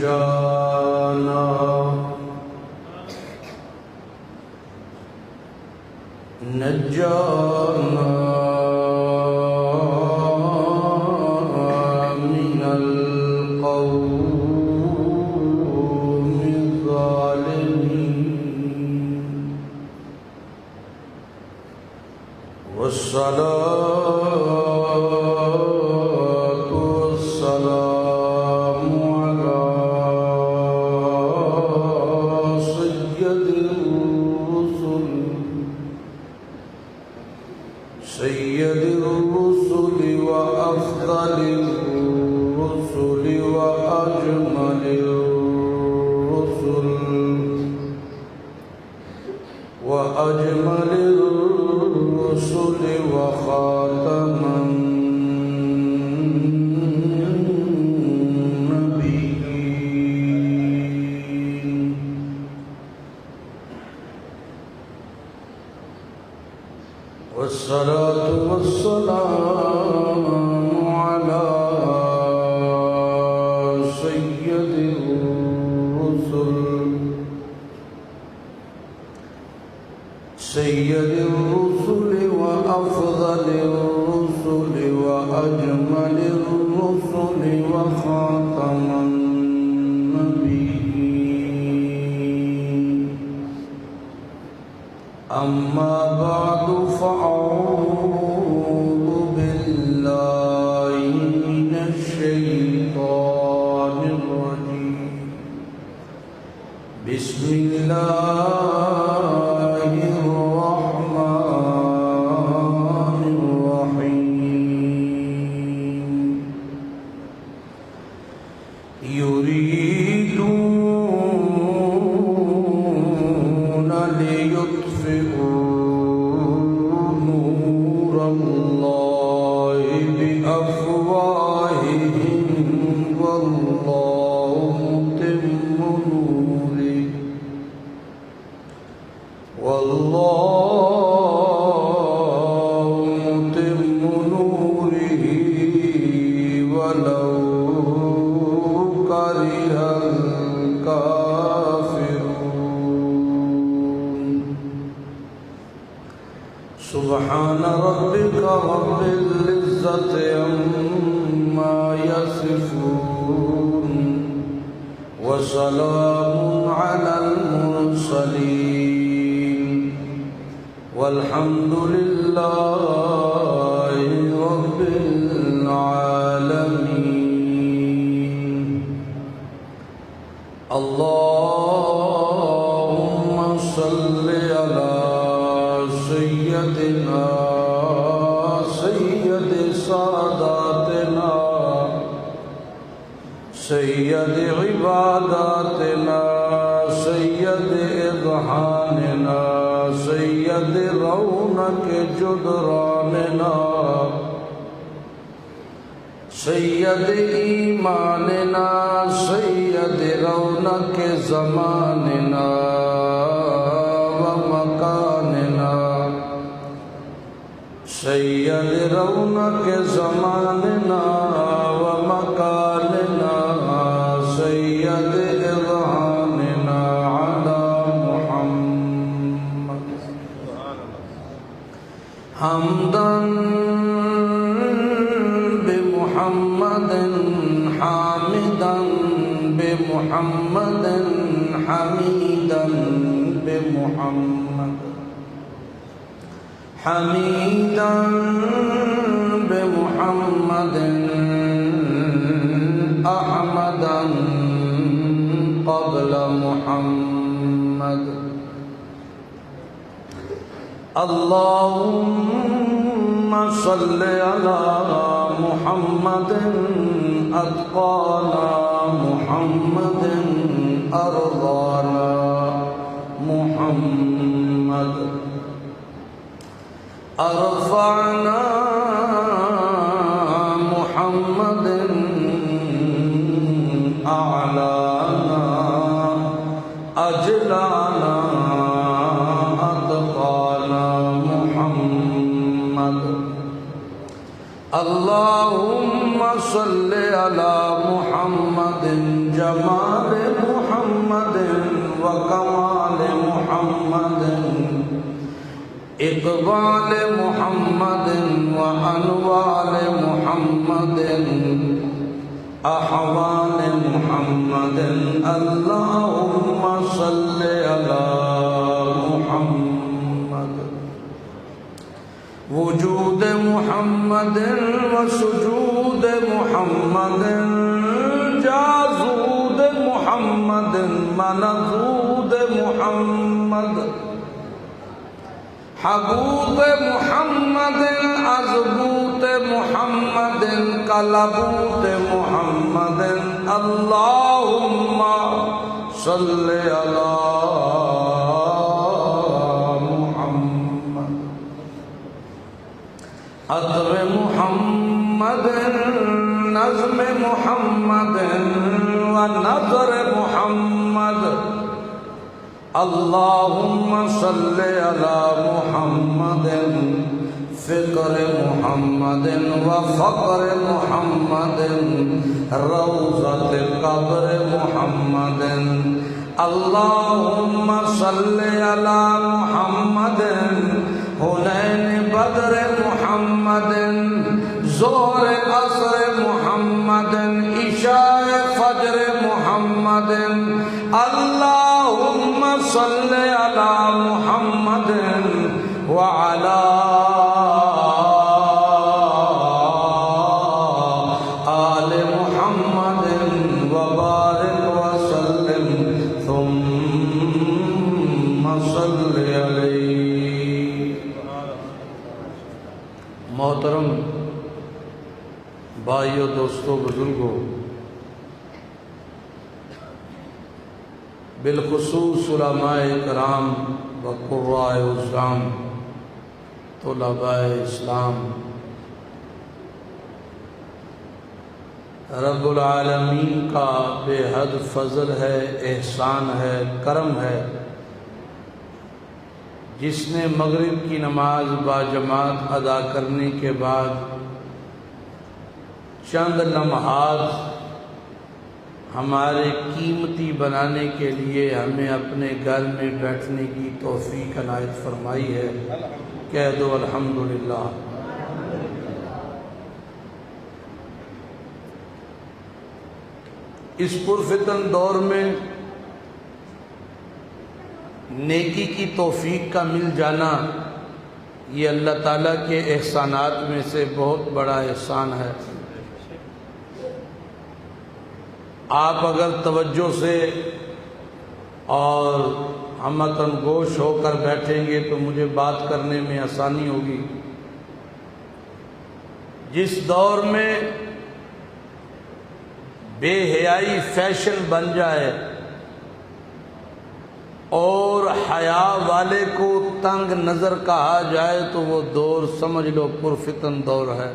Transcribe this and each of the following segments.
نجانا نجانا من القوم الظالمين والصلاة والسلام على سيد الرسل وأفضل الرسل وأجمل الرسل وخاتم النبيين والصلاة والسلام على سيد الرسل وأفضل الرسل وأجمل الرسل وخاتم النبيين أما بعد فأعوذ بالله من الشيطان الرجيم بسم الله الرحمن الرحيم يريدون ليطفئوا نور الله بأفواههم والله متم نوره ولو كره الكافرون سبحان ربك رب العزة عما يصفون وسلام على المرسلين والحمد لله رب العالمين اللهم صل على سيدنا سيد ساداتنا سيد عباداتنا سيد اذهاننا سيد رونق جدراننا سيد ایماننا سيد رونق زماننا ومكاننا سيد رونق زماننا ومكاننا سيد اذهاننا على محمد حمدا بمحمد حامدا بمحمد حميدا بمحمد حميدا بمحمد أحمدا قبل محمد اللهم صل على محمد أتقانا محمد أرضانا محمد أرفعنا محمد أعلانا أجلانا أتقانا محمد اللهم صل على محمد جمال محمد وكمال محمد إقبال محمد وأنوال محمد أحوال محمد اللهم صل على محمد وجود محمد وسجود محمد جازود محمد منزود محمد حبوب محمد عزبوت محمد قلبوت محمد اللهم صل على محمد عطر محمد نظم محمد ونظر محمد اللهم صل على محمد فقر محمد وفقر محمد روضة قبر محمد اللهم صل على محمد حنین بدر محمد ظہر عصر محمد عشاء فجر محمد اللهم صل على محمد وعلى آل محمد وبارك وسلم ثم صل عليه. محترم بھائیو، دوستو، بزرگوں، بالخصوص علماء کرام و قراء اسلام، طلباء اسلام، رب العالمین کا بے حد فضل ہے، احسان ہے، کرم ہے، جس نے مغرب کی نماز باجماعت ادا کرنے کے بعد چند لمحات ہمارے قیمتی بنانے کے لیے ہمیں اپنے گھر میں بیٹھنے کی توفیق عنایت فرمائی ہے. کہہ دو الحمدللہ. اس پرفتن دور میں نیکی کی توفیق کا مل جانا یہ اللہ تعالیٰ کے احسانات میں سے بہت بڑا احسان ہے. آپ اگر توجہ سے اور ہمتن گوش ہو کر بیٹھیں گے تو مجھے بات کرنے میں آسانی ہوگی. جس دور میں بے حیائی فیشن بن جائے اور حیا والے کو تنگ نظر کہا جائے تو وہ دور سمجھ لو پرفتن دور ہے.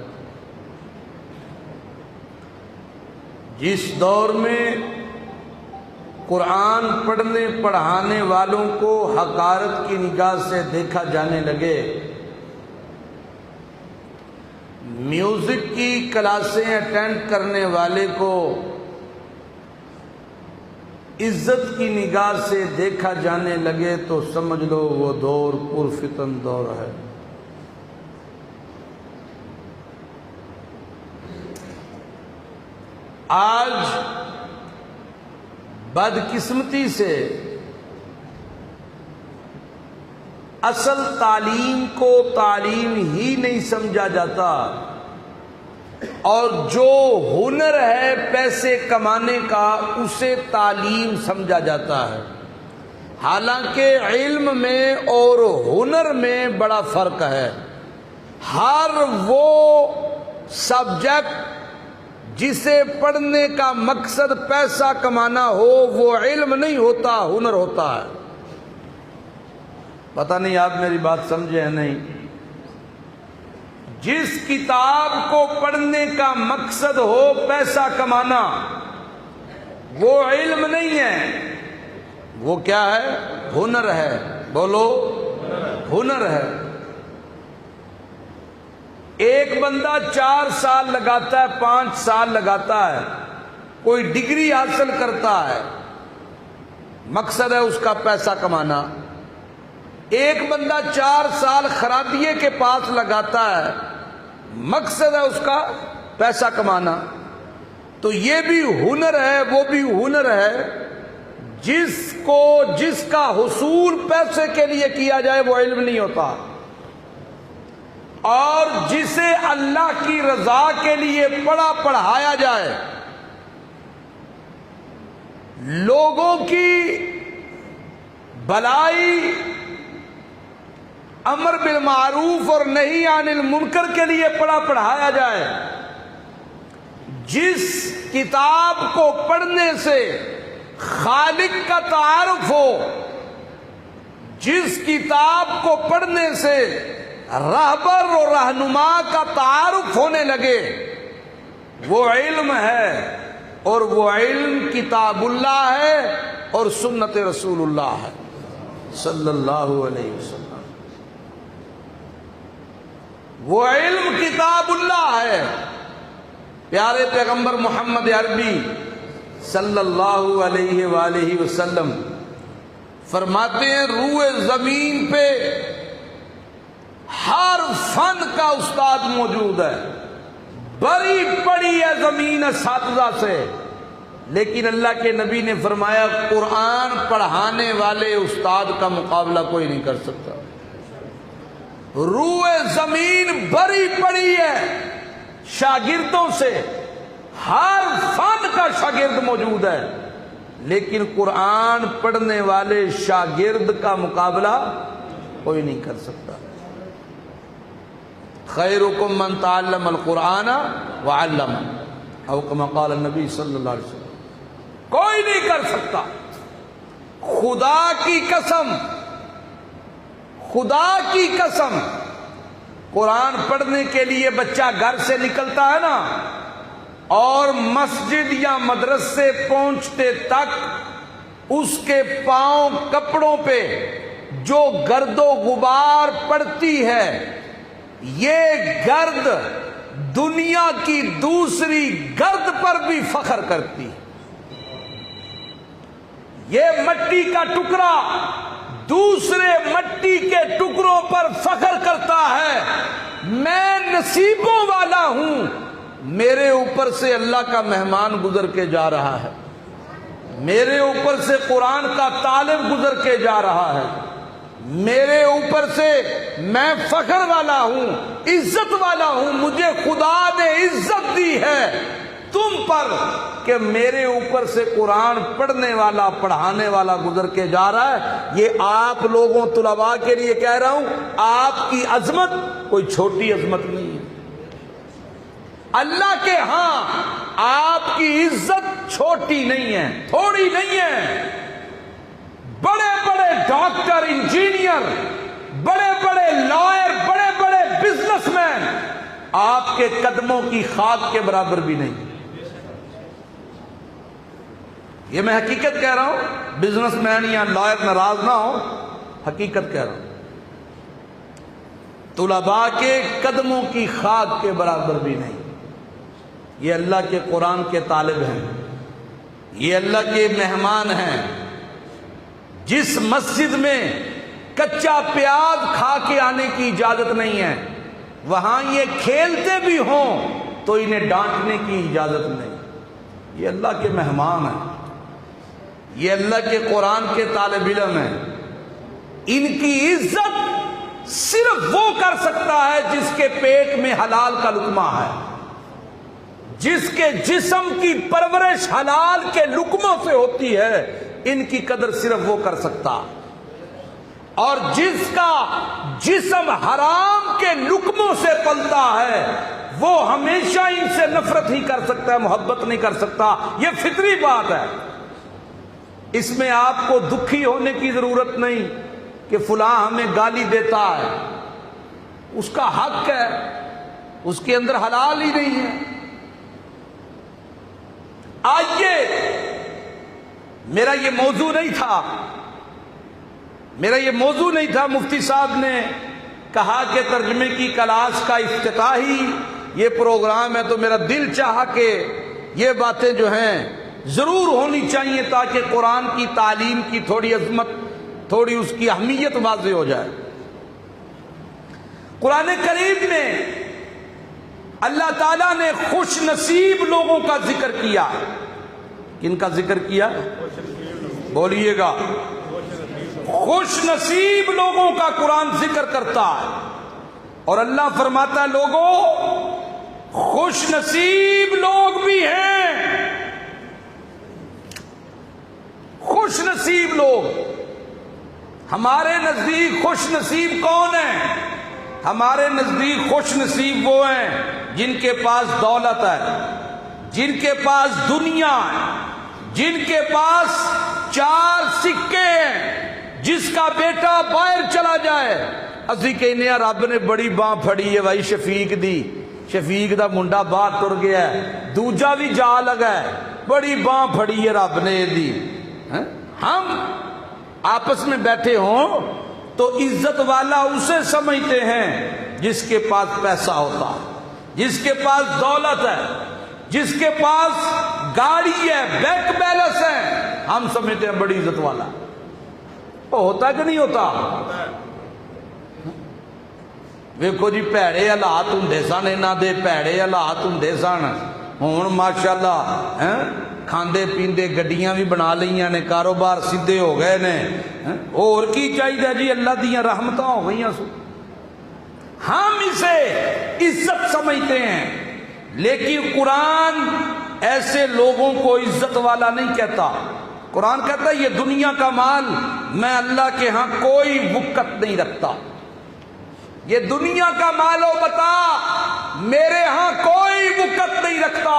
جس دور میں قرآن پڑھنے پڑھانے والوں کو حقارت کی نگاہ سے دیکھا جانے لگے، میوزک کی کلاسیں اٹینڈ کرنے والے کو عزت کی نگاہ سے دیکھا جانے لگے تو سمجھ لو وہ دور پرفتن دور ہے. آج بدقسمتی سے اصل تعلیم کو تعلیم ہی نہیں سمجھا جاتا اور جو ہنر ہے پیسے کمانے کا اسے تعلیم سمجھا جاتا ہے. حالانکہ علم میں اور ہنر میں بڑا فرق ہے. ہر وہ سبجیکٹ جسے پڑھنے کا مقصد پیسہ کمانا ہو وہ علم نہیں ہوتا، ہنر ہوتا ہے. پتہ نہیں آپ میری بات سمجھے ہیں نہیں. جس کتاب کو پڑھنے کا مقصد ہو پیسہ کمانا وہ علم نہیں ہے، وہ کیا ہے؟ ہنر ہے. بولو، ہنر ہے. ایک بندہ 4 سال لگاتا ہے، 5 سال لگاتا ہے، کوئی ڈگری حاصل کرتا ہے، مقصد ہے اس کا پیسہ کمانا۔ ایک بندہ 4 سال خرابیے کے پاس لگاتا ہے، مقصد ہے اس کا پیسہ کمانا۔ تو یہ بھی ہنر ہے، وہ بھی ہنر ہے۔ جس کا حصول پیسے کے لیے کیا جائے وہ علم نہیں ہوتا، اور جسے اللہ کی رضا کے لیے پڑھایا جائے، لوگوں کی بھلائی، امر بالمعروف اور نہی عن المنکر کے لیے پڑھایا جائے، جس کتاب کو پڑھنے سے خالق کا تعارف ہو، جس کتاب کو پڑھنے سے رہبر اور رہنما کا تعارف ہونے لگے، وہ علم ہے، اور وہ علم کتاب اللہ ہے اور سنت رسول اللہ ہے صلی اللہ علیہ وسلم۔ وہ علم کتاب اللہ ہے۔ پیارے پیغمبر محمد عربی صلی اللہ علیہ وآلہ وسلم فرماتے ہیں، روئے زمین پہ ہر فن کا استاد موجود ہے، بڑی پڑی ہے زمین اساتذہ سے، لیکن اللہ کے نبی نے فرمایا قرآن پڑھانے والے استاد کا مقابلہ کوئی نہیں کر سکتا۔ روئے زمین بھری پڑی ہے شاگردوں سے، ہر فن کا شاگرد موجود ہے، لیکن قرآن پڑھنے والے شاگرد کا مقابلہ کوئی نہیں کر سکتا۔ خیرکم من تعلم القرآن وعلم، او کما قال النبی صلی اللہ علیہ وسلم۔ کوئی نہیں کر سکتا۔ خدا کی قسم، خدا کی قسم، قرآن پڑھنے کے لیے بچہ گھر سے نکلتا ہے نا، اور مسجد یا مدرسے پہنچتے تک اس کے پاؤں کپڑوں پہ جو گرد و غبار پڑتی ہے، یہ گرد دنیا کی دوسری گرد پر بھی فخر کرتی ہے۔ یہ مٹی کا ٹکڑا دوسرے مٹی کے ٹکڑوں پر فخر کرتا ہے، میں نصیبوں والا ہوں، میرے اوپر سے اللہ کا مہمان گزر کے جا رہا ہے، میرے اوپر سے قرآن کا طالب گزر کے جا رہا ہے، میرے اوپر سے میں فخر والا ہوں، عزت والا ہوں، مجھے خدا نے عزت دی ہے تم پر کہ میرے اوپر سے قرآن پڑھنے والا، پڑھانے والا گزر کے جا رہا ہے۔ یہ آپ لوگوں طلباء کے لیے کہہ رہا ہوں، آپ کی عظمت کوئی چھوٹی عظمت نہیں ہے۔ اللہ کے ہاں آپ کی عزت چھوٹی نہیں ہے، تھوڑی نہیں ہے۔ بڑے بڑے ڈاکٹر، انجینئر، بڑے بڑے لائر، بڑے بڑے بزنس مین آپ کے قدموں کی خاک کے برابر بھی نہیں۔ یہ میں حقیقت کہہ رہا ہوں، بزنس مین یا لائر ناراض نہ ہو، حقیقت کہہ رہا ہوں۔ طلباء کے قدموں کی خاک کے برابر بھی نہیں۔ یہ اللہ کے قرآن کے طالب ہیں، یہ اللہ کے مہمان ہیں۔ جس مسجد میں کچا پیاز کھا کے آنے کی اجازت نہیں ہے، وہاں یہ کھیلتے بھی ہوں تو انہیں ڈانٹنے کی اجازت نہیں۔ یہ اللہ کے مہمان ہیں، یہ اللہ کے قرآن کے طالب علم ہیں۔ ان کی عزت صرف وہ کر سکتا ہے جس کے پیٹ میں حلال کا لقمہ ہے، جس کے جسم کی پرورش حلال کے لقموں سے ہوتی ہے، ان کی قدر صرف وہ کر سکتا۔ اور جس کا جسم حرام کے لقموں سے پلتا ہے، وہ ہمیشہ ان سے نفرت ہی کر سکتا ہے، محبت نہیں کر سکتا۔ یہ فطری بات ہے، اس میں آپ کو دکھی ہونے کی ضرورت نہیں کہ فلاں ہمیں گالی دیتا ہے، اس کا حق ہے، اس کے اندر حلال ہی نہیں ہے۔ آئیے، میرا یہ موضوع نہیں تھا، مفتی صاحب نے کہا کہ ترجمے کی کلاس کا افتتاحی یہ پروگرام ہے، تو میرا دل چاہا کہ یہ باتیں جو ہیں ضرور ہونی چاہیے تاکہ قرآن کی تعلیم کی تھوڑی عظمت، تھوڑی اس کی اہمیت واضح ہو جائے۔ قرآن کریم میں اللہ تعالیٰ نے خوش نصیب لوگوں کا ذکر کیا۔ کن کا ذکر کیا؟ بولیے گا۔ خوش نصیب لوگوں کا قرآن ذکر کرتا ہے، اور اللہ فرماتا ہے لوگوں خوش نصیب لوگ بھی ہیں۔ خوش نصیب لوگ ہمارے نزدیک خوش نصیب کون ہیں؟ ہمارے نزدیک خوش نصیب وہ ہیں جن کے پاس دولت ہے، جن کے پاس دنیا ہے، جن کے پاس 4 سکے ہیں، جس کا بیٹا باہر چلا جائے اسی کہنے ہیں رب نے بڑی باں پھڑی ہے بھائی شفیق دی، شفیق دا منڈا باہر ٹر گیا ہے، دوجا بھی جا لگا ہے، بڑی باں پھڑی ہے رب نے دی۔ ہم آپس میں بیٹھے ہوں تو عزت والا اسے سمجھتے ہیں جس کے پاس پیسہ ہوتا ہے، جس کے پاس دولت ہے، جس کے پاس گاڑی ہے، بینک بیلنس ہے، ہم سمجھتے ہیں بڑی عزت والا۔ وہ ہوتا کہ نہیں ہوتا؟ ویکھو جی پیڑے حالات ہوندے سن، انہاں دے پیڑے حالات ہوندے سن، ہن ماشاءاللہ کھاندے پیندے گڈیاں بھی بنا لئیاں نے، کاروبار سیدھے ہو گئے نے، اور کی چاہیے جی اللہ دیاں رحمتاں ہو گئیاں سو۔ ہم اسے عزت سمجھتے ہیں، لیکن قرآن ایسے لوگوں کو عزت والا نہیں کہتا۔ قرآن کہتا ہے یہ دنیا کا مال میں اللہ کے ہاں کوئی وقت نہیں رکھتا، یہ دنیا کا مال و متاع میرے ہاں کوئی وقت نہیں رکھتا۔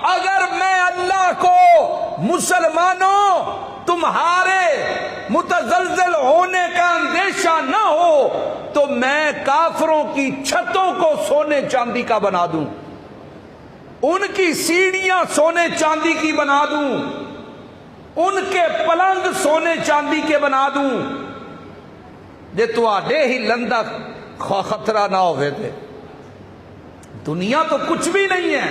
اگر میں اللہ کو مسلمانوں تمہارے متزلزل ہونے کا اندیشہ نہ ہو تو میں کافروں کی چھتوں کو سونے چاندی کا بنا دوں، ان کی سیڑھیاں سونے چاندی کی بنا دوں، ان کے پلنگ سونے چاندی کے بنا دوں، جے تواڈے ہی لندہ خطرہ نہ ہوئے تھے۔ دنیا تو کچھ بھی نہیں ہے،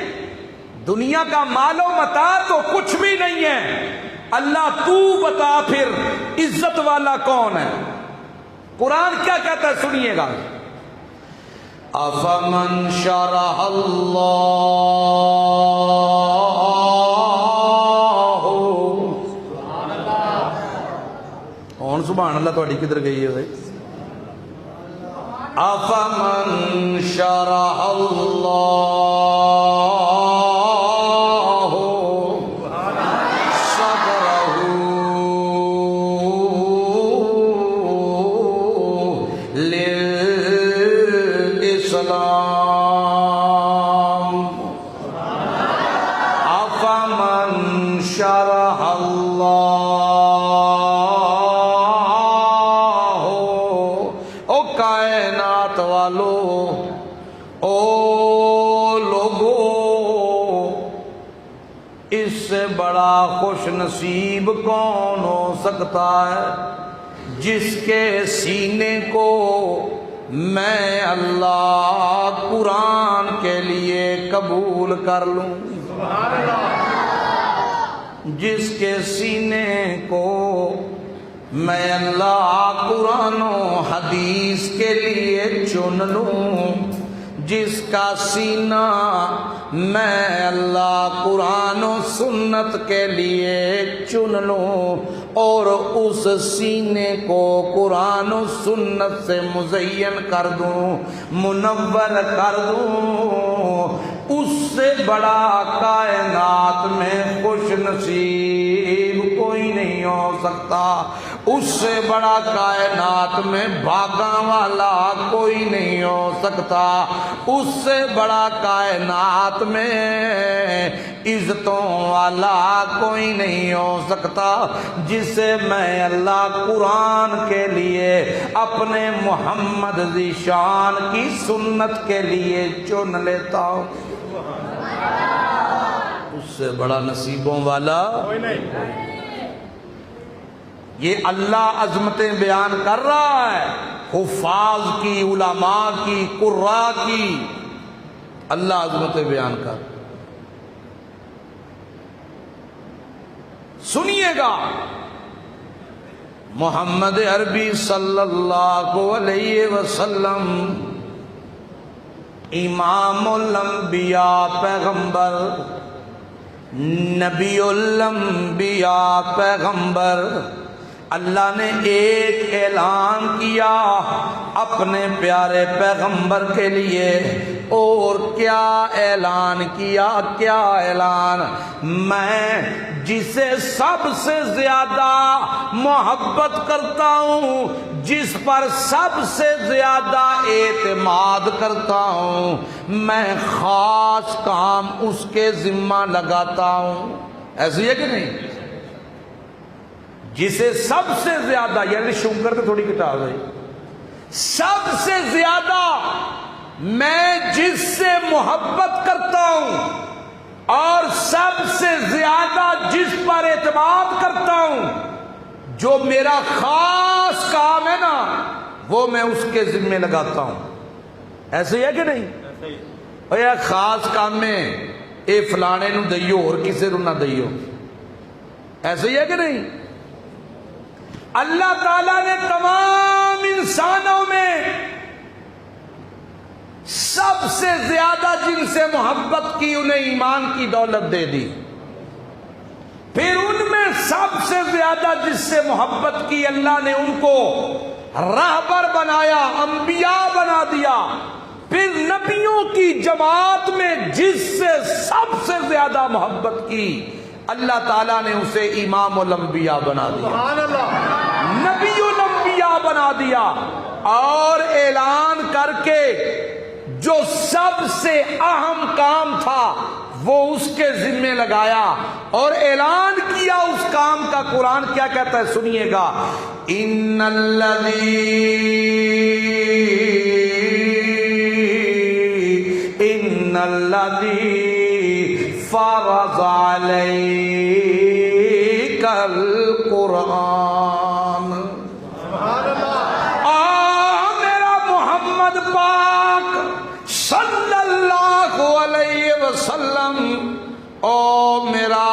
دنیا کا مال و متاع تو کچھ بھی نہیں ہے۔ اللہ تو بتا پھر عزت والا کون ہے؟ قرآن کیا کہتا ہے سنیے گا۔ افمن شرح اللہ، کون سبحان اللہ تھوڑی کدھر گئی ہے بھائی؟ افمن شرح اللہ صدرہ للاسلام، افمن شرح اللہ اس سے بڑا خوش نصیب کون ہو سکتا ہے جس کے سینے کو میں اللہ قرآن کے لیے قبول کر لوں، جس کے سینے کو میں اللہ قرآن و حدیث کے لیے چن لوں، جس کا سینہ میں اللہ قرآن و سنت کے لیے چن لوں، اور اس سینے کو قرآن و سنت سے مزین کر دوں، منور کر دوں، اس سے بڑا کائنات میں خوش نصیب کوئی نہیں ہو سکتا، اس سے بڑا کائنات میں بھاگاں والا کوئی نہیں ہو سکتا، اس سے بڑا کائنات میں عزتوں والا کوئی نہیں ہو سکتا، جسے میں اللہ قرآن کے لیے اپنے محمد ذی شان کی سنت کے لیے چن لیتا ہوں۔ اس سے بڑا نصیبوں والا کوئی نہیں۔ یہ اللہ عظمتیں بیان کر رہا ہے، حفاظ کی، علماء کی، قراء کی، اللہ عظمت بیان کر. سنیے گا محمد عربی صلی اللہ علیہ وسلم امام الانبیاء پیغمبر، نبی الانبیاء پیغمبر، اللہ نے ایک اعلان کیا اپنے پیارے پیغمبر کے لیے. اور کیا اعلان کیا؟ کیا اعلان؟ میں جسے سب سے زیادہ محبت کرتا ہوں، جس پر سب سے زیادہ اعتماد کرتا ہوں، میں خاص کام اس کے ذمہ لگاتا ہوں. ایسی ہے کہ نہیں؟ جسے سب سے زیادہ، یعنی شنکر تو تھوڑی کتاب ہے، سب سے زیادہ میں جس سے محبت کرتا ہوں اور سب سے زیادہ جس پر اعتماد کرتا ہوں، جو میرا خاص کام ہے نا، وہ میں اس کے ذمہ لگاتا ہوں. ایسے ہے کہ نہیں؟ اے خاص کام میں اے فلانے نو دئیو اور کسی نو نہ دئیو. ایسے ہی ہے کہ نہیں؟ اللہ تعالیٰ نے تمام انسانوں میں سب سے زیادہ جن سے محبت کی انہیں ایمان کی دولت دے دی. پھر ان میں سب سے زیادہ جس سے محبت کی اللہ نے ان کو راہبر بنایا، انبیاء بنا دیا. پھر نبیوں کی جماعت میں جس سے سب سے زیادہ محبت کی اللہ تعالیٰ نے اسے امام الانبیاء بنا دیا، نبی الانبیاء بنا دیا. اور اعلان کر کے جو سب سے اہم کام تھا وہ اس کے ذمے لگایا اور اعلان کیا اس کام کا. قرآن کیا کہتا ہے سنیے گا، ان الذی فرض علیک القرآن. میرا محمد پاک صلی اللہ علیہ وسلم، او میرا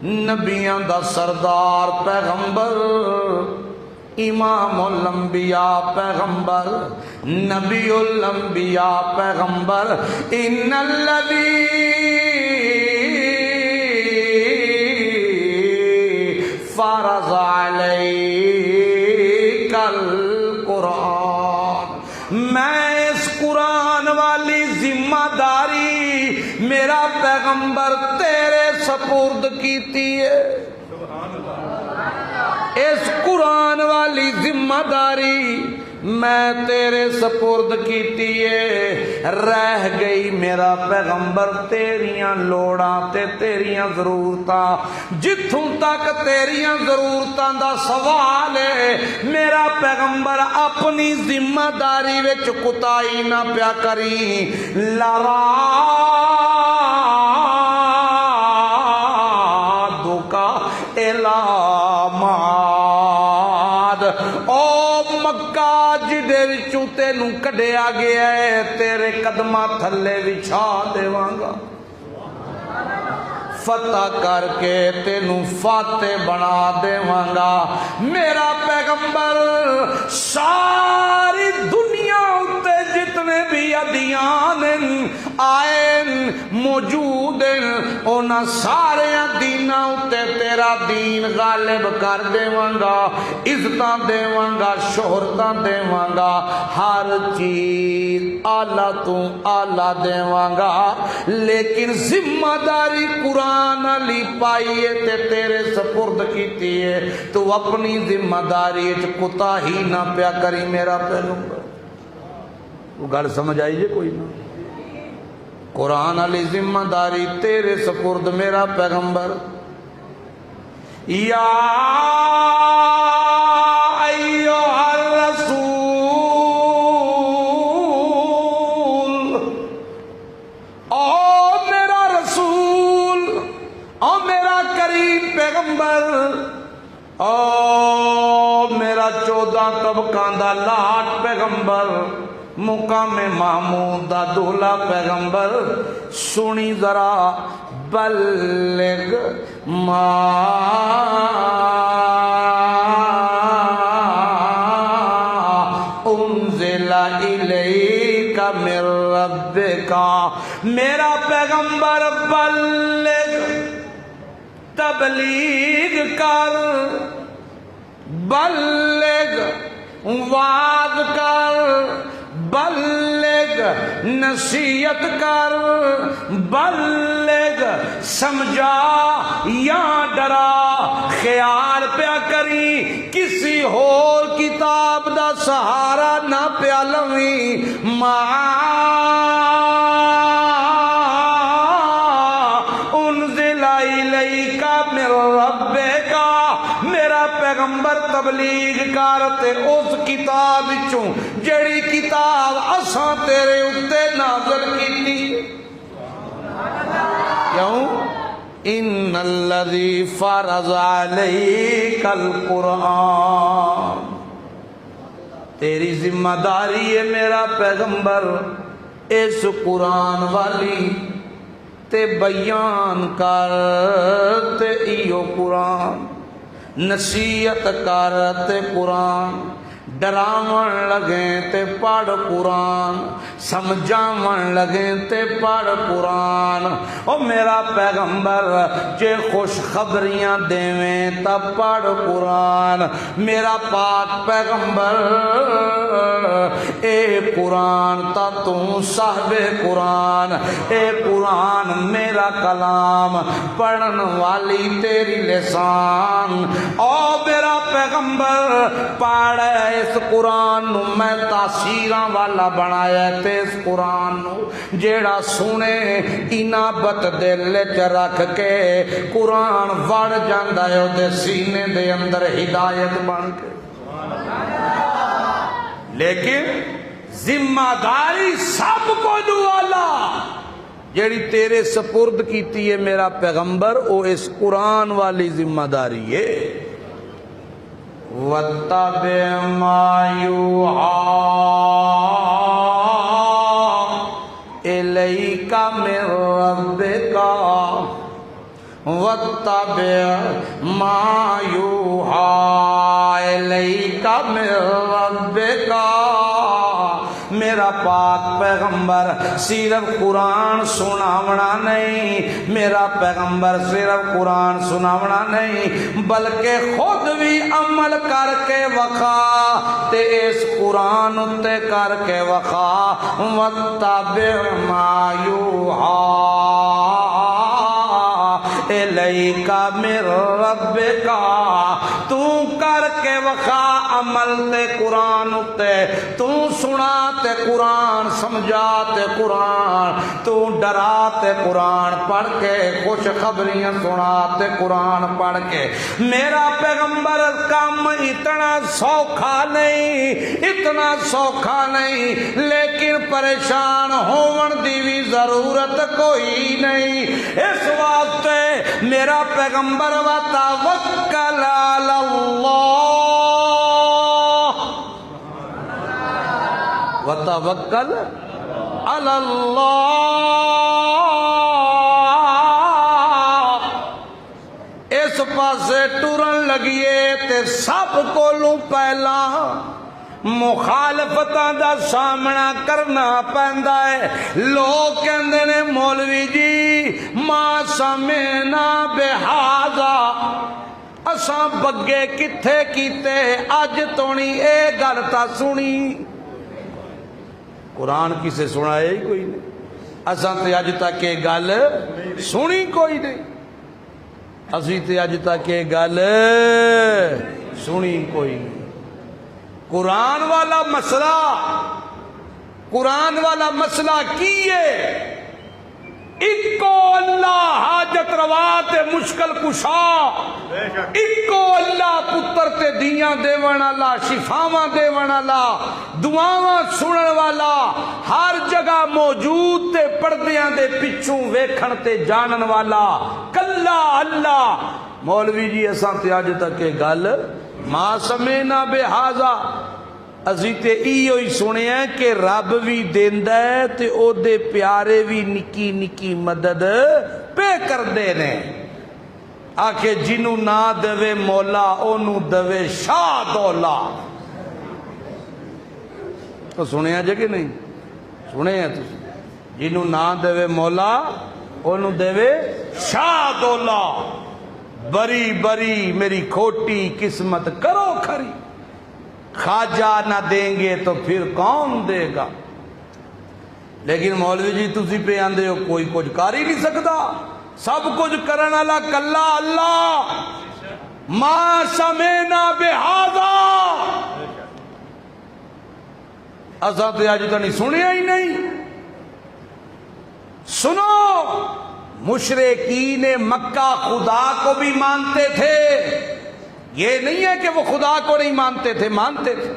نبیاں دا سردار پیغمبر، امام الانبیاء پیغمبر، نبی الانبیاء پیغمبر، ان الذی فرض علیک القرآن. میں اس قرآن والی ذمہ داری میرا پیغمبر تیرے سپرد کیتی ہے. اس قرآن والی ذمہ داری میں تیرے سپرد کیتی ہے. رہ گئی میرا پیغمبر تیریاں لوڑاں تے تیریاں ضرورتاں. جتھوں تک تیریاں ضرورتاں دا سوال ہے میرا پیغمبر اپنی ذمہ داری وچ کوتاہی نہ پیا کری. لرا دکا الاماد، او مکہ جدے وچوں تینوں کڈیا گیا ہے تیرے قدماں تھلے وچھا دیواں گا، فتح کر کے تینوں فاتح بنا دیواں گا. میرا پیغمبر ساری دنیا اتے جتنے بھی ادیان آئے موجود ہیں انہاں سارے دیناں اتے تیرا دین غالب کر دیواں گا، عزتاں دیواں گا، شہرتاں دیواں گا، ہر چیز اعلیٰ تو اعلیٰ دیواں گا. لیکن ذمہ داری قرآن علی پائیے تے تیرے سپرد کیتی ہے، تو اپنی ذمہ داری کوتاہی نہ پیا کری میرا پیغمبر. وہ گل سمجھ آئی جے کوئی نہ؟ قرآن علی ذمہ داری تیرے سپرد میرا پیغمبر. یا ایھا الرسول، او میرا رسول، او میرا کریم پیغمبر، او میرا چودہ طبقاں دا لاٹ پیغمبر مقام محمود دا دولا پیغمبر سنی ذرا بلغ ما انزل الیک من ربک، میرا پیغمبر بلغ تبلیغ کر، بلغ وعظ کر، بلغ نصیحت کر، بلغ سمجھا یا ڈرا، خیال پیا کری کسی اور کتاب دا سہارا نہ پیا لویں، انزل الیک من ربک، میرا پیغمبر تبلیغ کر تے اس کتاب وچوں جڑی کتاب اساں تیرے اُتے نازل کیتی۔ کیوں؟ ان الذی فرض علیک القرآن، تیری ذمہ داری ہے میرا پیغمبر اس قرآن والی تے بیان کر، تے ایو قرآن نصیحت کر تے قرآن، ڈراون لگیں تے پڑھ قرآن، سمجھاون لگیں تے پڑھ قرآن۔ او میرا پیغمبر جے خوش خبریاں دیویں تا پڑھ قرآن، میرا پاک پیغمبر اے قرآن تا تو صاحب قرآن، اے قرآن میرا کلام، پڑھن والی تیری لسان۔ او میرا پیغمبر پڑھ اس قرآن نو میں تاثیراں والا بنایا تے اس قرآن نو جیڑا سنے انابت دل وچ رکھ کے قرآن وڑ جاندا ہے اودے سینے دے اندر ہدایت بن کے۔ لیکن ذمہ داری سب کو دو والا جیڑی تیرے سپرد کیتی ہے میرا پیغمبر، او اس قرآن والی ذمہ داری ہے۔ وَاتَّبِعْ مَا يُوحَىٰ إِلَيْكَ مِن رَّبِّكَ، وَاتَّبِعْ مَا يُوحَىٰ إِلَيْكَ مِن رَّبِّكَ، میرا پاک پیغمبر صرف قرآن سناونا نہیں، میرا پیغمبر صرف قرآن سناونا نہیں بلکہ خود بھی عمل کر کے وکھا تے اس قرآن تے کر کے وکھا۔ وَاتَّبِعْ مَا يُوحَىٰ إِلَيْكَ مِن رَّبِّكَ، تو کر کے وکھا عمل تے قرآن تے، تو سنا تے قرآن سمجھا تے قرآن، تو ڈرا تے قرآن پڑھ کے، خوش خبریاں سنا تے قرآن پڑھ کے۔ میرا پیغمبر کام اتنا سوکھا نہیں، اتنا سوکھا نہیں، لیکن پریشان ہون دی بھی ضرورت کوئی نہیں۔ اس واسطے میرا پیغمبر وتوکل علی اللہ، وتوکل علی اللہ، اس پاسے ٹرن لگیے تے سب کولوں پہلا مخالفتاں دا سامنا کرنا پیندا ہے۔ لوگ کہندے نے مولوی جی ما سمعنا بہذا، اساں بگے کتھے کیتے اج تونی اے گل تا سنی۔ قرآن کسے سنایا ہی کوئی نہیں، اساں تے اج تک یہ گل سنی کوئی نہیں، اسی تے اج تک یہ گل سنی کوئی نہیں۔ قرآن والا مسئلہ، قرآن والا مسئلہ کی ہے؟ اکو اللہ حاجت روا تے مشکل کشا، اکو اللہ پتر تے دیاں دیون والا، شفاواں دیون والا، دعاواں سنن والا، ہر جگہ موجود تے پردیاں دے پچھوں ویکھن تے جانن والا، کلا اللہ۔ مولوی جی اساں تے اج تک یہ گل ما سمعنا بہذا، اسی تے ایو ہی سنیا کہ رب بھی دیندا ہے تے او دے پیارے بھی نکی نکی مدد پہ کر دے نے۔ آکھے جنوں نہ دوے مولا اونوں دوے شاہ دولا۔ تو سنیا جے کہ نہیں؟ سنے ہیں تو جنوں نہ دوے مولا اونوں دوے شاہ دولا۔ بری بری میری کھوٹی قسمت کرو کھری، خواجہ نہ دیں گے تو پھر کون دے گا؟ لیکن مولوی جی تسی پہ آندے ہو کوئی کچھ کر ہی نہیں سکتا، سب کچھ کرن والا کلا اللہ۔ ما سمعنا بہذا، اساں تے اج تک سنیا ہی نہیں۔ سنو، مشرکین مکہ خدا کو بھی مانتے تھے، یہ نہیں ہے کہ وہ خدا کو نہیں مانتے تھے، مانتے تھے۔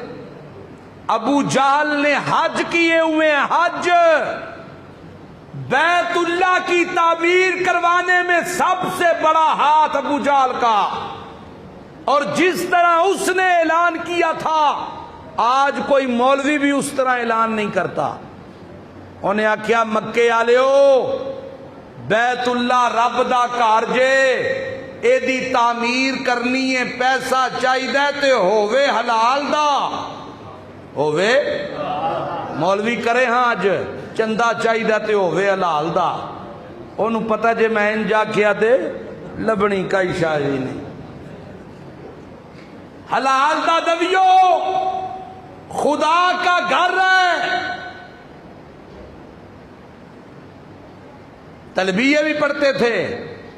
ابو جہل نے حج کیے ہوئے ہیں، حج بیت اللہ کی تعمیر کروانے میں سب سے بڑا ہاتھ ابو جہل کا، اور جس طرح اس نے اعلان کیا تھا آج کوئی مولوی بھی اس طرح اعلان نہیں کرتا۔ انہیں آکھیا مکے آلیو بیت اللہ رب دا گھر جے، اے دی تعمیر کرنی ہے، پیسہ چاہیے تے ہووے حلال دا، ہووے مولوی کرے ہاں اج چندہ چاہیے تے ہووے حلال دا۔ انہوں پتہ جے میں ان جا کیا تے لبنی کئی شاہی نہیں، حلال دا دویو، خدا کا گھر ہے۔ تلبیہ بھی پڑھتے تھے،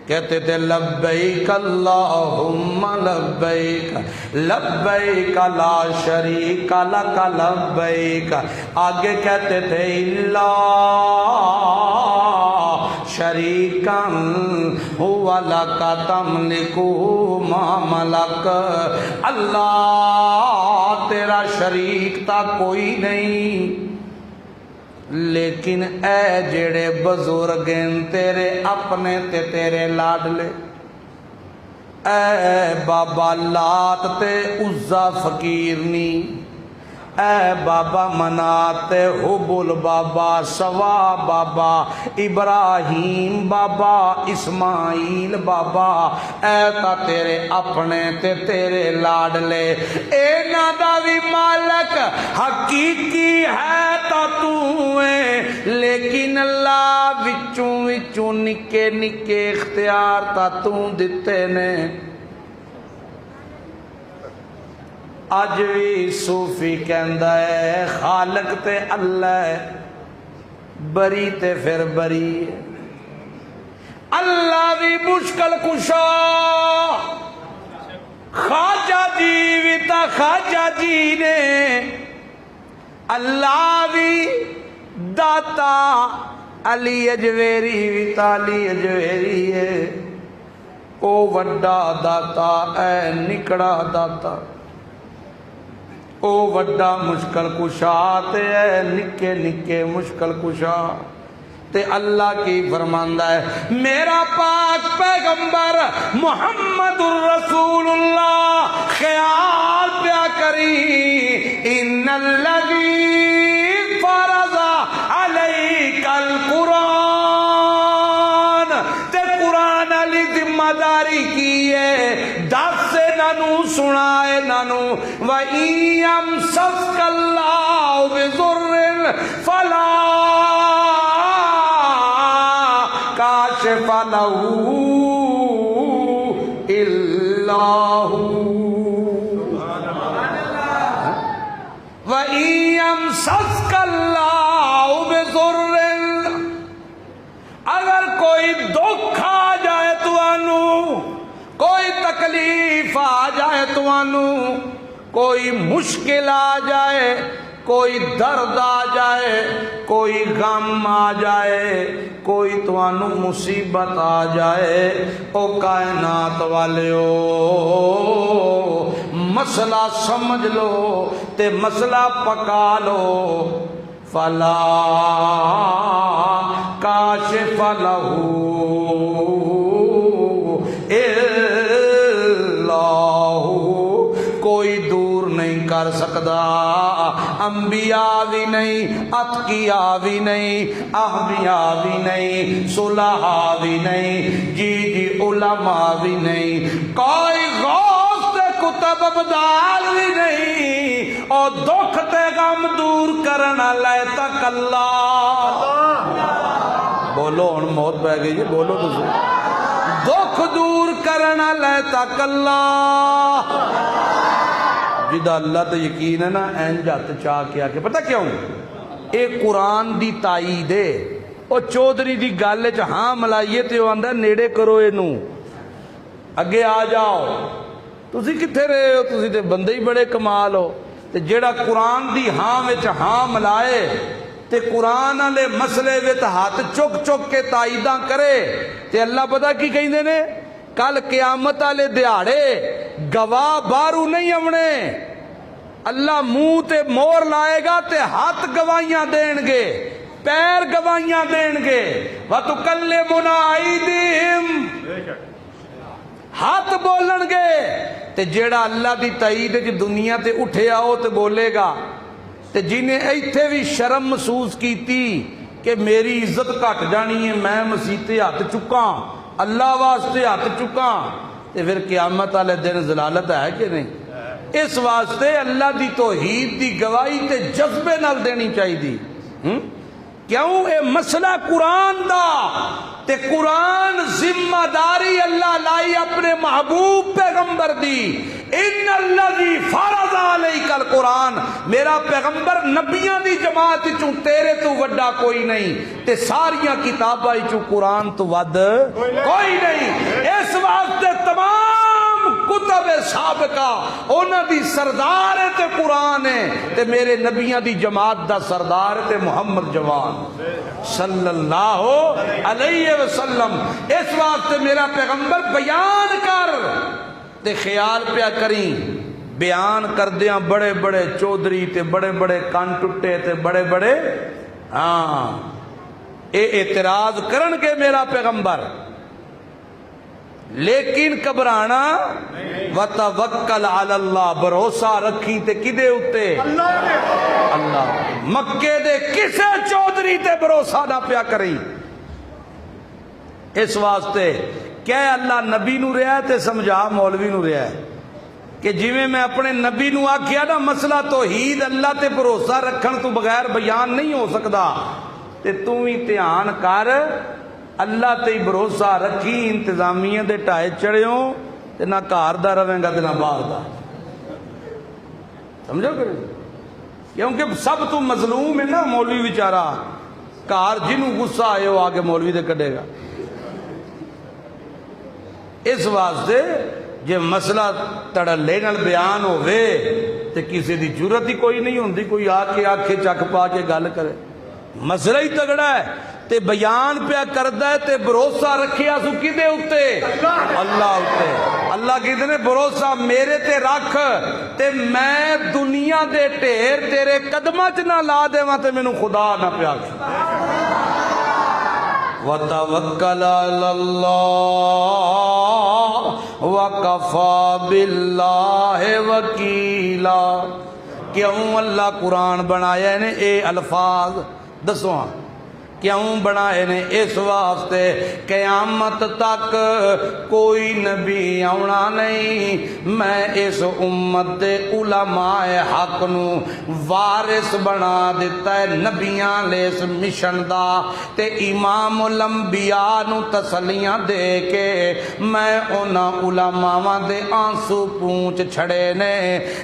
کہتے تھے لبیک اللہم لبیک لبیک لا شریک لک لبیک، آگے کہتے تھے الا شریکا هو لک تملک ما ملک، اللہ تیرا شریک تا کوئی نہیں، لیکن اے جڑے بزرگ ہیں تیرے اپنے تے تیرے لاڈلے، اے بابا لات تے عزا فقیر نی، اے بابا منات حبل بابا سوا بابا ابراہیم بابا اسماعیل بابا، اے تا تیرے اپنے تے تیرے لاڈلے، اے نادا بھی مالک حقیقی ہے تا تو ہے، لیکن اللہ وچوں وچوں نکے نکے اختیار تا تو دتے نے۔ اج بھی صوفی کہندا ہے خالق تے اللہ ہے، بری تے پھر بری ہے، اللہ بھی مشکل کشا، خواجہ جی بھی تا خواجہ جی نے، اللہ بھی داتا، علی اجویری بھی تا علی اجویری ہے، او وڈا داتا اے نکڑا داتا، او وڈا مشکل کشا تے اے نکے نکے مشکل کشا۔ تے اللہ کی فرماندہ ہے میرا پاک پیغمبر محمد الرسول اللہ خیال پیا کری، ان الذی فرض علیک القرآن، تے قرآن علی ذمہ داری کی ہے، دس سے نانو سنائے نانو، وَإِن يَمْسَسْكَ اللَّهُ بِضُرٍّ فَلَا كَاشِفَ لَهُ إِلَّا هُوَ، وَإِن يَمْسَسْكَ اللَّهُ بِضُرٍّ، اگر کوئی دکھ آ جائے تو انو، کوئی تکلیف آ جائے تو انو، کوئی مشکل آ جائے، کوئی درد آ جائے، کوئی غم آ جائے، کوئی توانو مصیبت آ جائے، او کائنات والیو مسئلہ سمجھ لو تے مسئلہ پکا لو، فلا کاشف لہ الا ہو، سکدا، انبیاء بھی نہیں، اتقیاء بھی نہیں، احمیاء بھی نہیں، صلحاء بھی نہیں، جی علماء بھی نہیں، کوئی غوث تے کتب ابدال بھی نہیں، اور دکھ تے غم دور کرنا لے تک اللہ۔ بولو ہن موت پہ گئی جی، بولو تو دکھ دور کرنا لے تک اللہ۔ جدا اللہ تو یقین ہے نا این جات چاہ کے آکے، پتہ کیوں اے قرآن دی تائید ہے۔ او چودھری دی گالے چ ہاں ملائیے تے آندا نیڑے کرو اینو، اگے آ جاؤ، تسی کتھے رہے ہو، تسی تے بندے ہی بڑے کمال ہو۔ تے جیڑا قرآن دی ہاں وچ ہاں ملائے تے قرآن والے مسئلے وچ ہاتھ چک چک کے تائیداں کرے تے اللہ پتہ کی کہندے نے، کل قیامت والے دیہاڑے گواہ باہروں نہیں آونے، اللہ منہ تے مور لائے گا تے ہاتھ گواہیاں دین گے، پیر گواہیاں دین گے، وَتُكَلِّمُنَا أَيْدِيهِمْ، ہاتھ بولن گے۔ تے جیڑا اللہ دی تائید وچ دنیا تے اٹھے آؤ تے بولے گا، تے جنہیں ایتھے بھی شرم محسوس کیتی کہ میری عزت گھٹ جانی ہے، میں مسیتے ہاتھ چکاں، اللہ واسطے ہاتھ چکاں، تے پھر قیامت والے دن ضلالت ہے کہ نہیں؟ اس واسطے اللہ دی توحید دی گواہی تے جذبے نال دینی چاہیے۔ کیوں؟ اے مسئلہ قرآن دا، تے قرآن ذمہ داری اللہ لائی اپنے محبوب پیغمبر دی، ان الذی فرض علیک القرآن، میرا پیغمبر نبیاں دی جماعت چوں تیرے تو وڈا کوئی نہیں، تے ساریاں کتاباں چوں قرآن تو ود کوئی نہیں۔ اس واسطے تمام کتب سابقہ انہاں دی سردار ہے تے قرآن ہے، تے میرے نبیاں دی جماعت دا سردار ہے تے محمد جوان صلی اللہ علیہ وسلم۔ اس واسطے میرا پیغمبر بیان کر تے خیال پیا کریں، بیان کردیاں بڑے بڑے چودھری تے بڑے بڑے کان ٹٹے تے بڑے بڑے اے اعتراض کرن کے میرا پیغمبر، لیکن گھبرانا وتوکل علی اللہ، بھروسہ رکھی تے کدے اتے؟ اللہ۔ مکے دے کسے چودھری تے بھروسہ نہ پیا کریں۔ اس واسطے کہ اللہ نبی نو رہا ہے تے سمجھا مولوی نو رہا ہے کہ جویں میں اپنے نبی نو آکھیا نا مسئلہ توحید اللہ تے بھروسہ رکھن تو بغیر بیان نہیں ہو سکدا، تے تو ہی دھیان کر اللہ تے بھروسہ رکھی، انتظامیہ دے ٹائے چڑھیوں تے نہ کار دا رہیں گا تے نہ باہر دا، سمجھو کرے؟ کیونکہ سب تو مظلوم ہے نا مولوی بیچارہ، کار جنوں غصہ آئے ہو آگے مولوی دے کڈے گا۔ اس واسطے جے مسئلہ تڑلے نال بیان ہوئے تے کسی دی جرت ہی کوئی نہیں ہوندی کوئی آکے آکھے چک پا کے گل کرے، مسئلہ ہی تگڑا ہے تے بیان پیا کردہ ہے تے بھروسہ رکھیا سو کدے اتے؟ اللہ اتے۔ اللہ کہتے نے بھروسہ میرے تے رکھ تے میں دنیا دے ٹھیر تیرے قدمہ چ نہ لا دے وہاں تے میں نو خدا نہ پیا وَتَوَكَّلَ عَلَى اللَّهِ وَكَفَى بِاللَّهِ وَكِيلًا۔ کیوں اللہ قرآن بنایا نے اے الفاظ دسو ہاں کیوں بنائے نے؟ اس واسطے قیامت تک کوئی نبی آنا نہیں، میں اس امت دے علماء حق نو وارث بنا دیتا ہے نبیاں لیس مشن دا، تے امام الانبیاء نو تسلیاں دے کے میں انہاں علماء دے آنسو پونچھ چھڑے نے،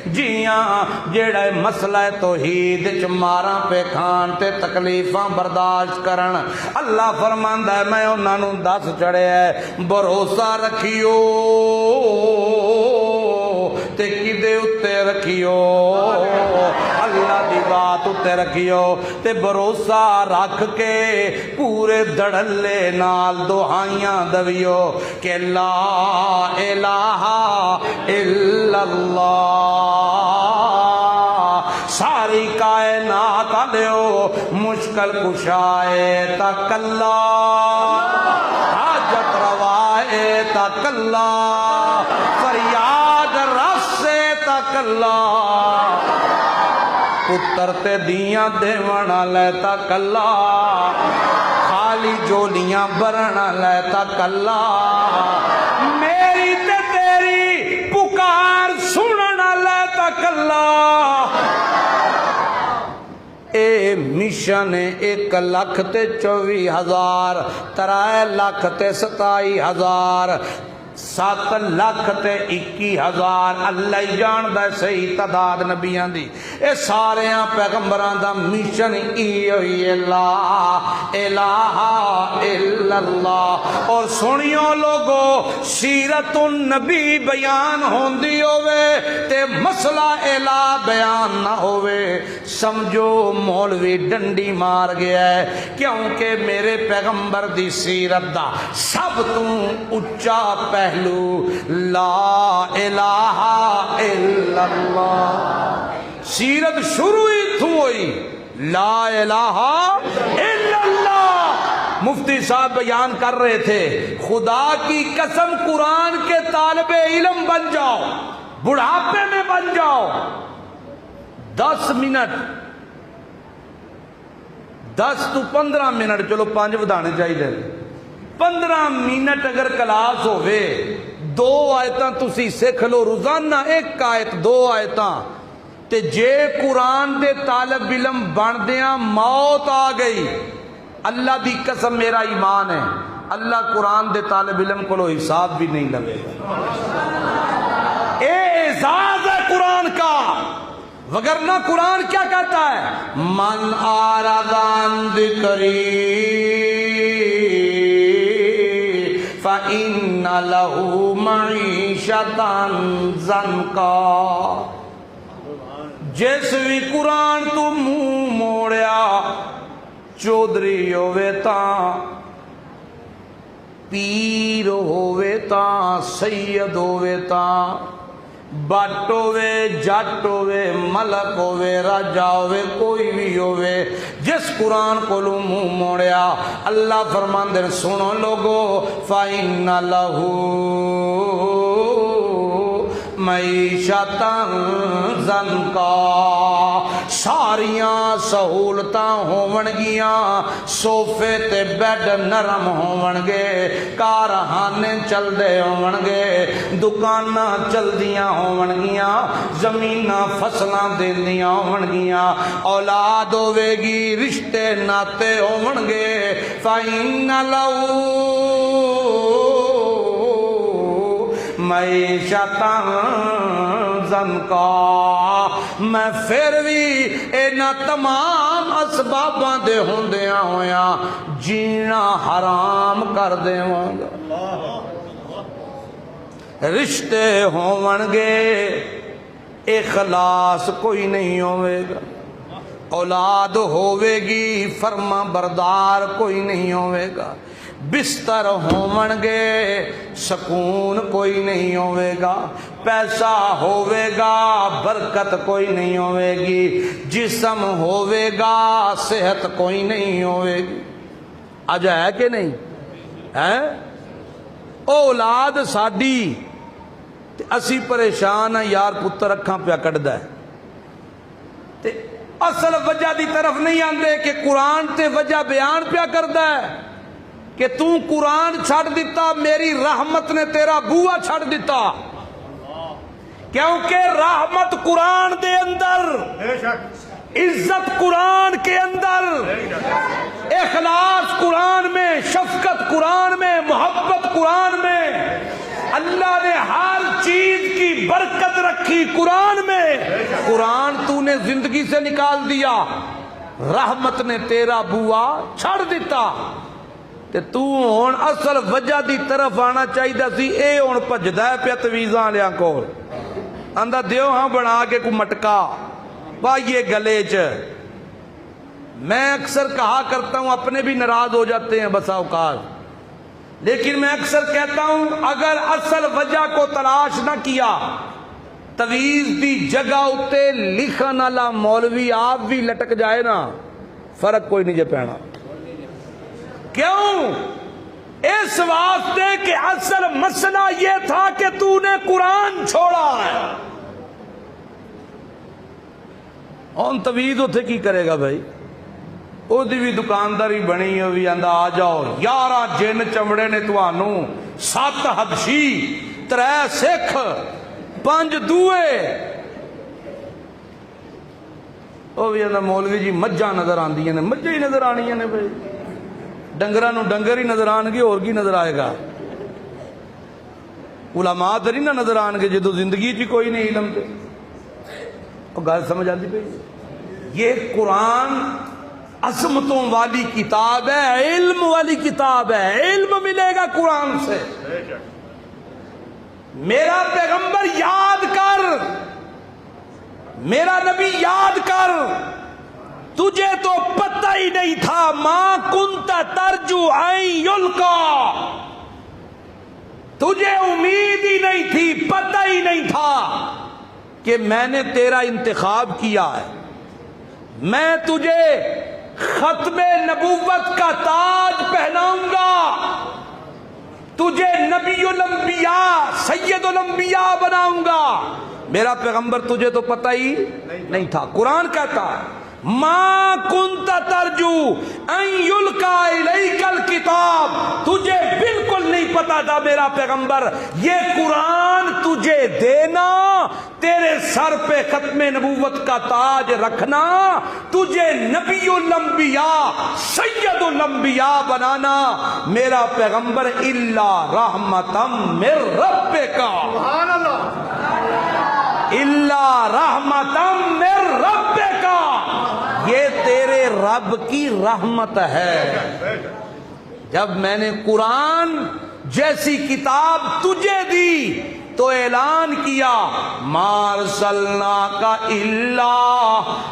جیاں جیڑا مسئلہ توحید چ ماراں پہ کھان تے تکلیفاں برداشت کرن، اللہ فرماندا ہے میں انہاں نوں دس چڑھے ہے بھروسہ رکھیو تے کدے اتے رکھیو؟ اللہ دی بات اتے رکھیو تے بھروسہ رکھ کے پورے دڑلے نال دعائیاں دویو کہ لا الہ الا اللہ، ساری کائنات آلیو مشکل کشائے تک اللہ، حاجت روائے تک اللہ، فریاد رس تک کلا پتر تے دیاں دیونا لیتا کلا خالی جولیاں برنا لیتا کلا میری تے تیری پکار سننا لیتا کلا اے مشن 1,24,000 3,27,000 7,21,000 اللہ ہی جاندہ ہے صحیح تعداد نبیان دی اے سارے پیغمبران دا مشن ای لا الہ الا اللہ اور سنیوں لوگو سیرت النبی بیان ہوندی ہوئے تے مسئلہ الہ بیان نہ ہوئے سمجھو مولوی ڈنڈی مار گیا ہے کیونکہ میرے پیغمبر دی سیرت دا سب توں اچھا پہلو لا الہ الا اللہ سیرت شروع ہی تھو ہوئی لا الہ الا اللہ مفتی صاحب بیان کر رہے تھے خدا کی قسم قرآن کے طالب علم بن جاؤ بڑھاپے میں بن جاؤ 10 منٹ 10 تو 15 منٹ چلو 5 ودانے چاہیے 15 منٹ اگر کلاس ہوئے 2 آیتاں تسی سکھ لو روزانہ 1 آیت 2 آیتاں تے جے قرآن دے طالب علم بن دیاں موت آ گئی اللہ دی قسم میرا ایمان ہے اللہ قرآن دے طالب علم کو لو حساب بھی نہیں لگے گا اے اعزاز ہے قرآن کا وگرنہ قرآن کیا کہتا ہے من آرادان ذکری فَإِنَّ لَهُ مَعِيشَةً ضَنْكًا جس بھی قرآن تو منہ موڑیا چودھری ہوئے تاں پیر ہوئے تاں سید ہوئے تاں بٹ ہوئے جٹ ہوئے ملک ہوئے راجا ہوئے کوئی بھی ہوئے جس قرآن کو لو منہ موڑیا اللہ فرماندے سنو لوگو فَإِنَّ لَهُ معیشتاً ضنکا ساریاں سہولتاں ہونگیاں سوفے تے بیڈ نرم ہونگے کارخانے چل دے ہونگے دکاناں چل دیاں ہونگیاں زمیناں فصلاں دین دیاں ہونگیاں اولاد ہوے گی رشتے ناتے ہونگے فَإِنَّ لَهُ معیشتاً ضنکا میں پھر بھی اینا تمام اسباباں دے ہوندیاں ہویا جینا حرام کر دے ہونگا رشتے ہونگے اخلاص کوئی نہیں ہوئے گا اولاد ہوئے گی فرما بردار کوئی نہیں ہوئے گا بستر ہونگے سکون کوئی نہیں ہوئے گا پیسہ ہوئے گا برکت کوئی نہیں ہوئے گی جسم ہوئے گا صحت کوئی نہیں ہوئے گی آج ہے کہ نہیں ہے اولاد ساڈی اسی پریشان ہیں یار پتر اکھاں پیا کٹدا ہے تے اصل وجہ دی طرف نہیں آندے کہ قرآن تے وجہ بیان پیا کردا ہے کہ تو قرآن چھڑ دیتا میری رحمت نے تیرا بوا چھڑ دیتا کیونکہ رحمت قرآن دے اندر عزت قرآن کے اندر اخلاص قرآن میں شفقت قرآن میں محبت قرآن میں اللہ نے ہر چیز کی برکت رکھی قرآن میں قرآن تو نے زندگی سے نکال دیا رحمت نے تیرا بوا چھڑ دیتا تے تو ہون اصل وجہ دی طرف آنا چاہیے سی اے ہون پجدا ہے پیا تویزاں لیاں کول آندا دیو ہاں بنا کے کو مٹکا پائیے گلے چ میں اکثر کہا کرتا ہوں اپنے بھی ناراض ہو جاتے ہیں بسا اوقات لیکن میں اکثر کہتا ہوں اگر اصل وجہ کو تلاش نہ کیا تویز دی جگہ اتے لکھن والا مولوی آپ بھی لٹک جائے نا فرق کوئی نہیں جے پینا کیوں اس واسطے کہ اصل مسئلہ یہ تھا کہ تو نے قرآن چھوڑا ہے ہن توید اتنے کی کرے گا بھائی؟ وہ بھی دکانداری بنی، وہ بھی آندا آ جاؤ 11 جن چمڑے نے تانوں، 7 حبشی، 3 سکھ، 5 دوئے۔ وہ بھی آندا مولوی جی مجھاں نظر آندیاں نے، مجھاں ہی نظر آنیاں نے بھائی، ڈنگراں نوں ڈنگر ہی نظر آن گے، اور کی نظر آئے گا؟ علماء تے نہیں نہ نظر آن گے جدو زندگی چ کوئی نہیں علم تے۔ وہ گل سمجھ آتی پئی؟ یہ قرآن عظمتوں والی کتاب ہے، علم والی کتاب ہے، علم ملے گا قرآن سے۔ میرا پیغمبر یاد کر، میرا نبی یاد کر، تجھے تو پتہ ہی نہیں تھا، ما کنت ترجو ان یلقا، تجھے امید ہی نہیں تھی، پتہ ہی نہیں تھا کہ میں نے تیرا انتخاب کیا ہے، میں تجھے ختم نبوت کا تاج پہناؤں گا، تجھے نبی الانبیاء سید الانبیاء بناؤں گا۔ میرا پیغمبر تجھے تو پتہ ہی نہیں تھا۔ قرآن کہتا ہے ما کنت ترجو ان یلقا الیک الکتاب، تجھے بالکل نہیں پتا تھا میرا پیغمبر یہ قرآن تجھے دینا، تیرے سر پہ ختم نبوت کا تاج رکھنا، تجھے نبی الانبیاء سید الانبیاء بنانا، میرا پیغمبر الا رحمتا من ربک، سبحان اللہ، الا رحمتا من ربک، یہ تیرے رب کی رحمت ہے۔ جب میں نے قرآن جیسی کتاب تجھے دی تو اعلان کیا ما ارسلناک الا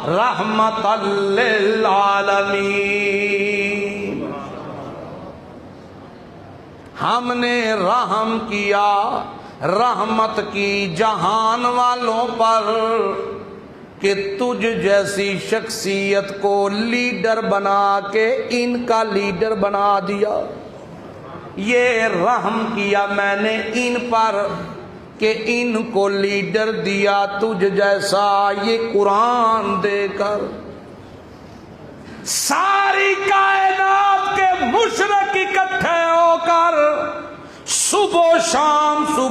رحمتا للعالمین، ہم نے رحم کیا، رحمت کی جہان والوں پر، کہ تجھ جیسی شخصیت کو لیڈر بنا کے ان کا لیڈر بنا دیا۔ یہ رحم کیا میں نے ان پر کہ ان کو لیڈر دیا تجھ جیسا، یہ قرآن دے کر ساری کائنات کے مشرک اکٹھے ہو کر صبح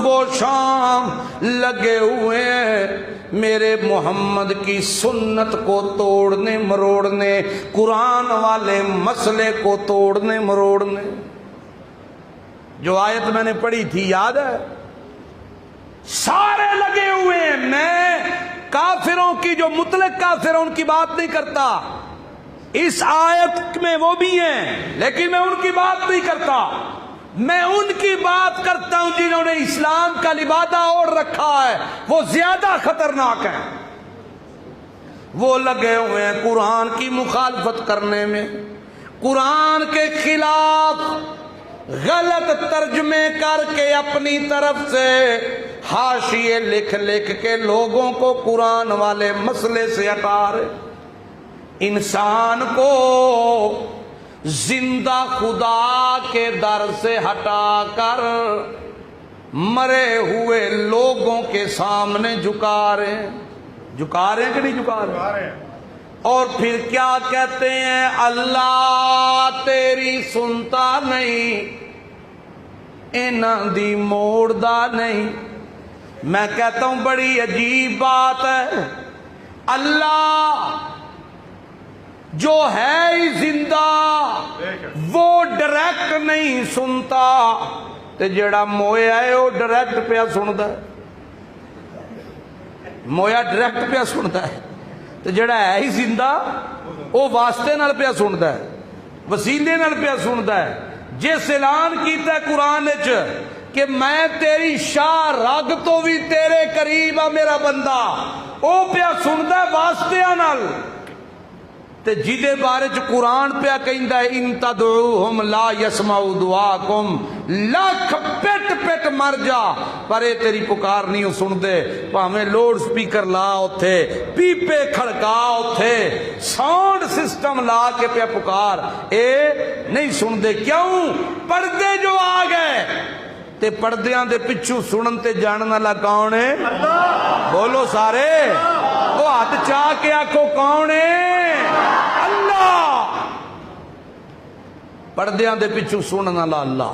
و شام لگے ہوئے ہیں میرے محمد کی سنت کو توڑنے مروڑنے، قرآن والے مسئلے کو توڑنے مروڑنے۔ جو آیت میں نے پڑھی تھی یاد ہے؟ سارے لگے ہوئے ہیں۔ میں کافروں کی، جو مطلق کافر ان کی بات نہیں کرتا، اس آیت میں وہ بھی ہیں لیکن میں ان کی بات نہیں کرتا، میں ان کی بات کرتا ہوں جنہوں نے اسلام کا لبادہ اوڑھ رکھا ہے، وہ زیادہ خطرناک ہیں۔ وہ لگے ہوئے ہیں قرآن کی مخالفت کرنے میں، قرآن کے خلاف غلط ترجمے کر کے اپنی طرف سے حاشیے لکھ لکھ کے لوگوں کو قرآن والے مسئلے سے ہٹا رہے۔ انسان کو زندہ خدا کے در سے ہٹا کر مرے ہوئے لوگوں کے سامنے جھکا رہے ہیں۔ جھکا رہے ہیں کہ نہیں جھکا رہے؟ اور پھر کیا کہتے ہیں؟ اللہ تیری سنتا نہیں، انہاں دی موڑدا نہیں۔ میں کہتا ہوں بڑی عجیب بات ہے، اللہ جو ہے ہی زندہ وہ ڈائریکٹ نہیں سنتا، تے جڑا مویا ہے وہ ڈائریکٹ پیا سنتا ہے۔ مویا ڈائریکٹ پیا سنتا ہے، تے جڑا ہے ہی زندہ وہ واسطے نال پیا سنتا ہے، وسیلے نال پیا سنتا ہے۔ جس اعلان کیتا ہے قرآن وچ کہ میں تیری شاہ رگ تو بھی تیرے قریب آ میرا بندہ، وہ پیا سنتا ہے واسطیاں نال۔ تے جیدے بارے چ قرآن پیا کہندا ہے ان تدعوہم لا یسمعوا دعاکم، لاکھ پٹ پٹ مر جا پر اے تیری پکار نہیں سن دے، پاویں لوڈ سپیکر لا اوتھے، پیپے کھڑکا اوتھے، ساؤنڈ سسٹم لا کے پیا پکار، اے نہیں سن دے۔ کیوں؟ پردے جو آ گئے، تے پردیاں دے پچھو سنن تے جانن والا کون ہے؟ بولو سارے۔ وہ ہاتھ چاہ کے آکھو کون ہے؟ اللہ۔ پردیاں دے پچھو سنن والا اللہ،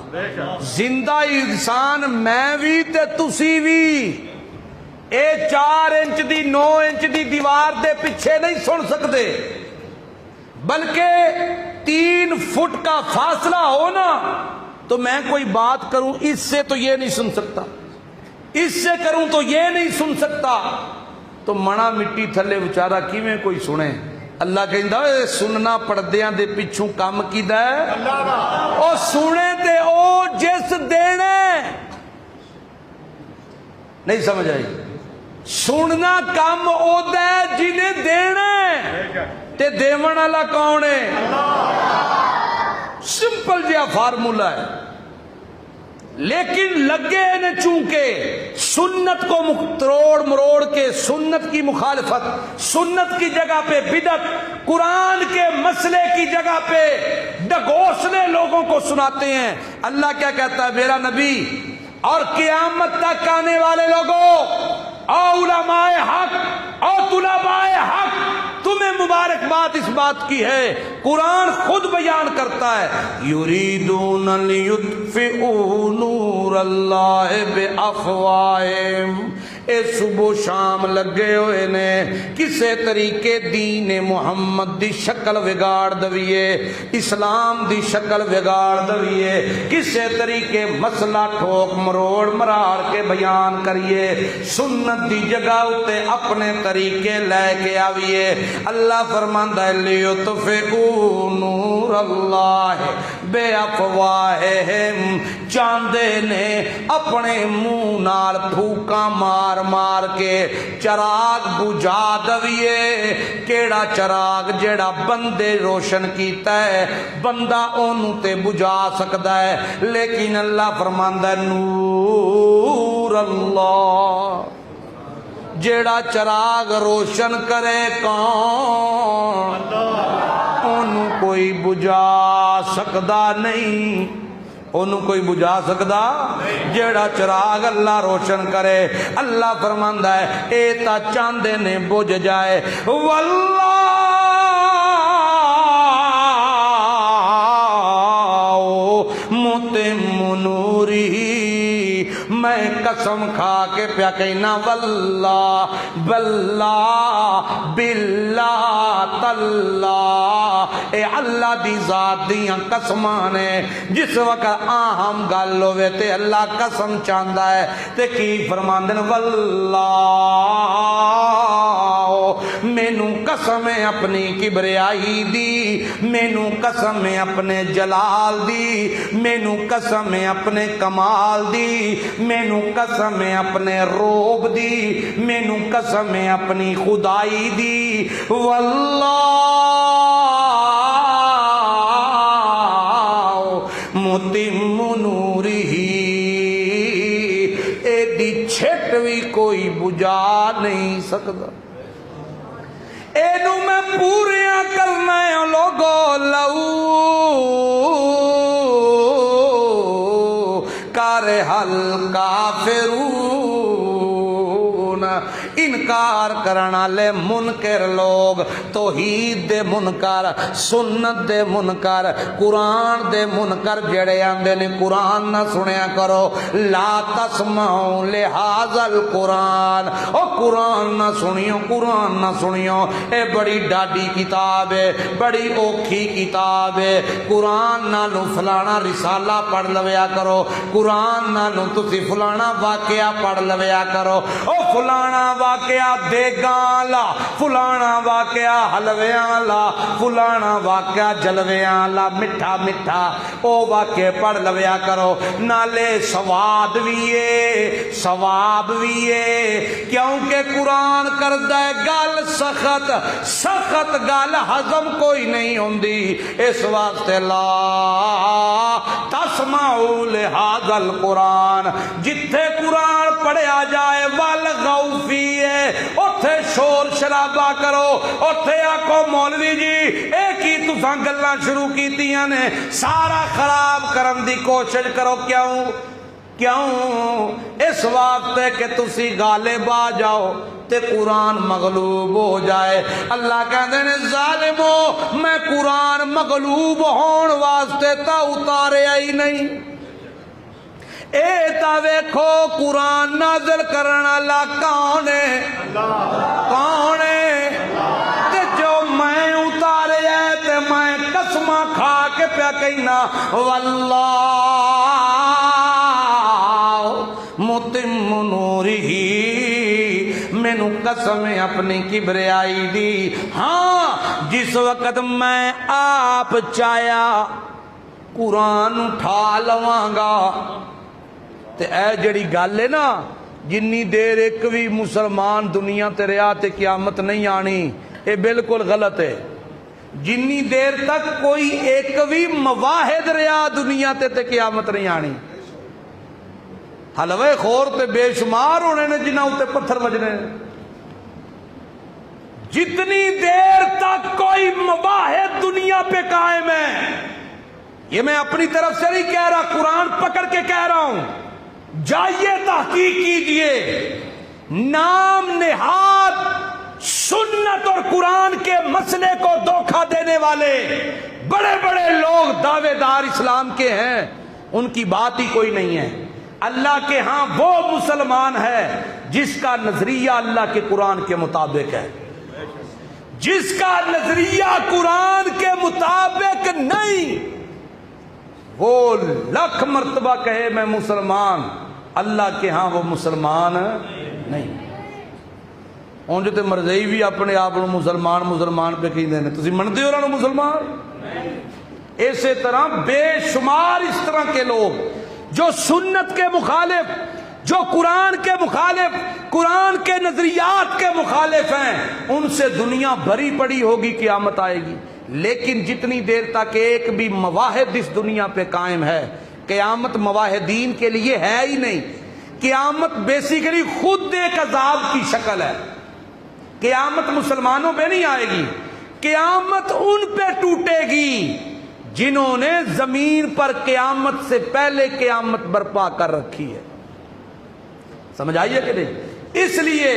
زندہ انسان میں بھی تے تسی بھی اے 4 انچ دی 9 انچ دی دیوار دے پیچھے نہیں سن سکتے، بلکہ 3 فٹ کا فاصلہ ہو نا تو میں کوئی بات کروں اس سے تو یہ نہیں سن سکتا، اس سے کروں تو یہ نہیں سن سکتا، تو منا مٹی تھلے بچارا کیویں کوئی سنے؟ اللہ کہندا اے سننا پردیاں دے پچھوں کام کیدا ہے اللہ دا، او سنے تے او جس دینے نہیں سمجھ آئی، سننا کام او دا ہے جنہیں دینے، تے دیون والا کون ہے؟ سمپل جہا فارمولہ ہے، لیکن لگے نے چونکہ سنت کو تروڑ مروڑ کے سنت کی مخالفت، سنت کی جگہ پہ بدعت، قرآن کے مسئلے کی جگہ پہ ڈگوسنے لوگوں کو سناتے ہیں۔ اللہ کیا کہتا ہے؟ میرا نبی اور قیامت تک آنے والے لوگوں، او علماء حق، او طلباء حق، تمہیں مبارکباد اس بات کی ہے، قرآن خود بیان کرتا ہے، یریدون لیطفئوا نور اللہ بافواہہم، اے صبح و شام لگے ہوئے نے کسے طریقے دین محمد دی شکل وگاڑ دویے، اسلام دی شکل وگاڑ دویے، کسے طریقے مسئلہ ٹھوک مروڑ مراڑ کے بیان کریے، سنت دی جگہ اتے اپنے طریقے لے کے آویے۔ اللہ فرماندا ہے لیطفئوا نور اللہ بے افواہہم، چاندے نے اپنے منہ نال پھوکاں مار مار کے چراغ بجھا دویے۔ کیڑا چراغ؟ جیڑا بندے روشن کیتا ہے، بندہ اونوں تے بجھا سکدا ہے، لیکن اللہ فرماندا ہے نور اللہ، جیڑا چراغ روشن کرے کون؟ اونوں کوئی بجھا سکدا نہیں، انہوں کوئی بجھا سکدا؟ جیڑا چراغ اللہ روشن کرے۔ اللہ فرماندا ہے اے تا چاندے نے بجھ جائے، واللہ متم نورہ، میں قسم کھا کے پیا کہنا واللہ باللہ باللہ تاللہ، اے اللہ دی ذات دیاں قسمان ہے۔ جس وقت ہم گل ہوئے تے اللہ قسم چاہندا ہے تے کی فرماندن واللہ، مینوں قسم ہے اپنی کبریائی دی، مینوں قسم ہے اپنے جلال دی، مینوں قسم ہے اپنے کمال دی، مینوں قسم ہے اپنے روب دی، مینوں قسم ہے اپنی خدائی دی، واللہ متم نورہ، ایڈی چھٹ بھی کوئی بجھا نہیں سکتا۔ اینو میں پوریا کرنا ہے لوگو، لو کارہل کافرون، انکار کرنا لے منکر لوگ، توحید دے منکر، سنت دے منکر، قرآن دے منکر جڑے آندے نے قرآن نہ سنیا کرو، لا تسمعوا لہذا القرآن، او قرآن نہ سنیو، قرآن نہ سنیو، اے بڑی ڈاڈی کتاب ہے، بڑی اوکھی کتاب ہے، قرآن نالوں فلانا رسالہ پڑھ لویا کرو، قرآن نالوں تسی فلانا واقعہ پڑھ لویا کرو، او فلانا واقعہ دیگاں لا، فلانا واقعہ حلویاں لا، فلانا واقعہ جلویاں لا، مٹھا مٹھا او واقعے پڑھ لویا کرو، نالے سواد بھی ہے، ثواب بھی ہے، کیونکہ قرآن کردہ ہے گل سخت، سخت گل ہضم کوئی نہیں ہوندی، اس واسطے لا تسمعوا لہذا القرآن، جتھے قرآن پڑھیا جائے والغوا فیہ، اتھے شور شرابہ کرو، اتھے آکو مولوی جی ایک ہی تساں گلاں شروع کیتیاں نے، سارا خراب کرن دی کوشش کرو، کیوں؟ کیوں؟ اس واسطے کہ تسی غالب آ جاؤ تے قرآن مغلوب ہو جائے۔ اللہ کہندے نے ظالمو میں قرآن مغلوب ہون واسطے تا اتاریا ہی نہیں۔ اے تا ویکھو قرآن نازل کرن والا کون ہے؟ کون ہے؟ تے جو میں اتاریا ہے تے میں قسماں کھا کے پیا کہنا واللہ متم نورہ، مینو قسم اپنی کبریائی دی، ہاں جس وقت میں آپ چاہیا قرآن اٹھا لواں گا۔ تے اے جڑی گل ہے نا، جنی دیر ایک بھی مسلمان دنیا تے رہا تے قیامت نہیں آنی، اے بالکل غلط ہے۔ جنی دیر تک کوئی ایک بھی مواحد رہا دنیا تے قیامت نہیں آنی۔ حلوے خور تے بے شمار ہونے نے جنہاں تے پتھر وجنے۔ جتنی دیر تک کوئی مواحد دنیا پہ قائم ہے، یہ میں اپنی طرف سے نہیں کہہ رہا، قرآن پکڑ کے کہہ رہا ہوں، جائیے تحقیق کیجئے۔ نام نہاد سنت اور قرآن کے مسئلے کو دھوکہ دینے والے بڑے بڑے لوگ دعوے دار اسلام کے ہیں، ان کی بات ہی کوئی نہیں ہے۔ اللہ کے ہاں وہ مسلمان ہے جس کا نظریہ اللہ کے قرآن کے مطابق ہے، جس کا نظریہ قرآن کے مطابق نہیں، وہ لاکھ مرتبہ کہے میں مسلمان، اللہ کے ہاں وہ مسلمان نہیں۔ ہوں جو تے مرضی بھی اپنے آپ مسلمان پہ کہندے نے، تسی منتے ہو انہاں نوں مسلمان؟ اسی طرح بے شمار اس طرح کے لوگ جو سنت کے مخالف، جو قرآن کے مخالف، قرآن کے نظریات کے مخالف ہیں، ان سے دنیا بھری پڑی ہوگی، قیامت آئے گی۔ لیکن جتنی دیر تک ایک بھی مواحد اس دنیا پہ قائم ہے، قیامت مواحدین کے لیے ہے ہی نہیں۔ قیامت بیسیکلی خود ایک عذاب کی شکل ہے۔ قیامت مسلمانوں پہ نہیں آئے گی، قیامت ان پہ ٹوٹے گی جنہوں نے زمین پر قیامت سے پہلے قیامت برپا کر رکھی ہے۔ سمجھ آئیے کہ نہیں؟ اس لیے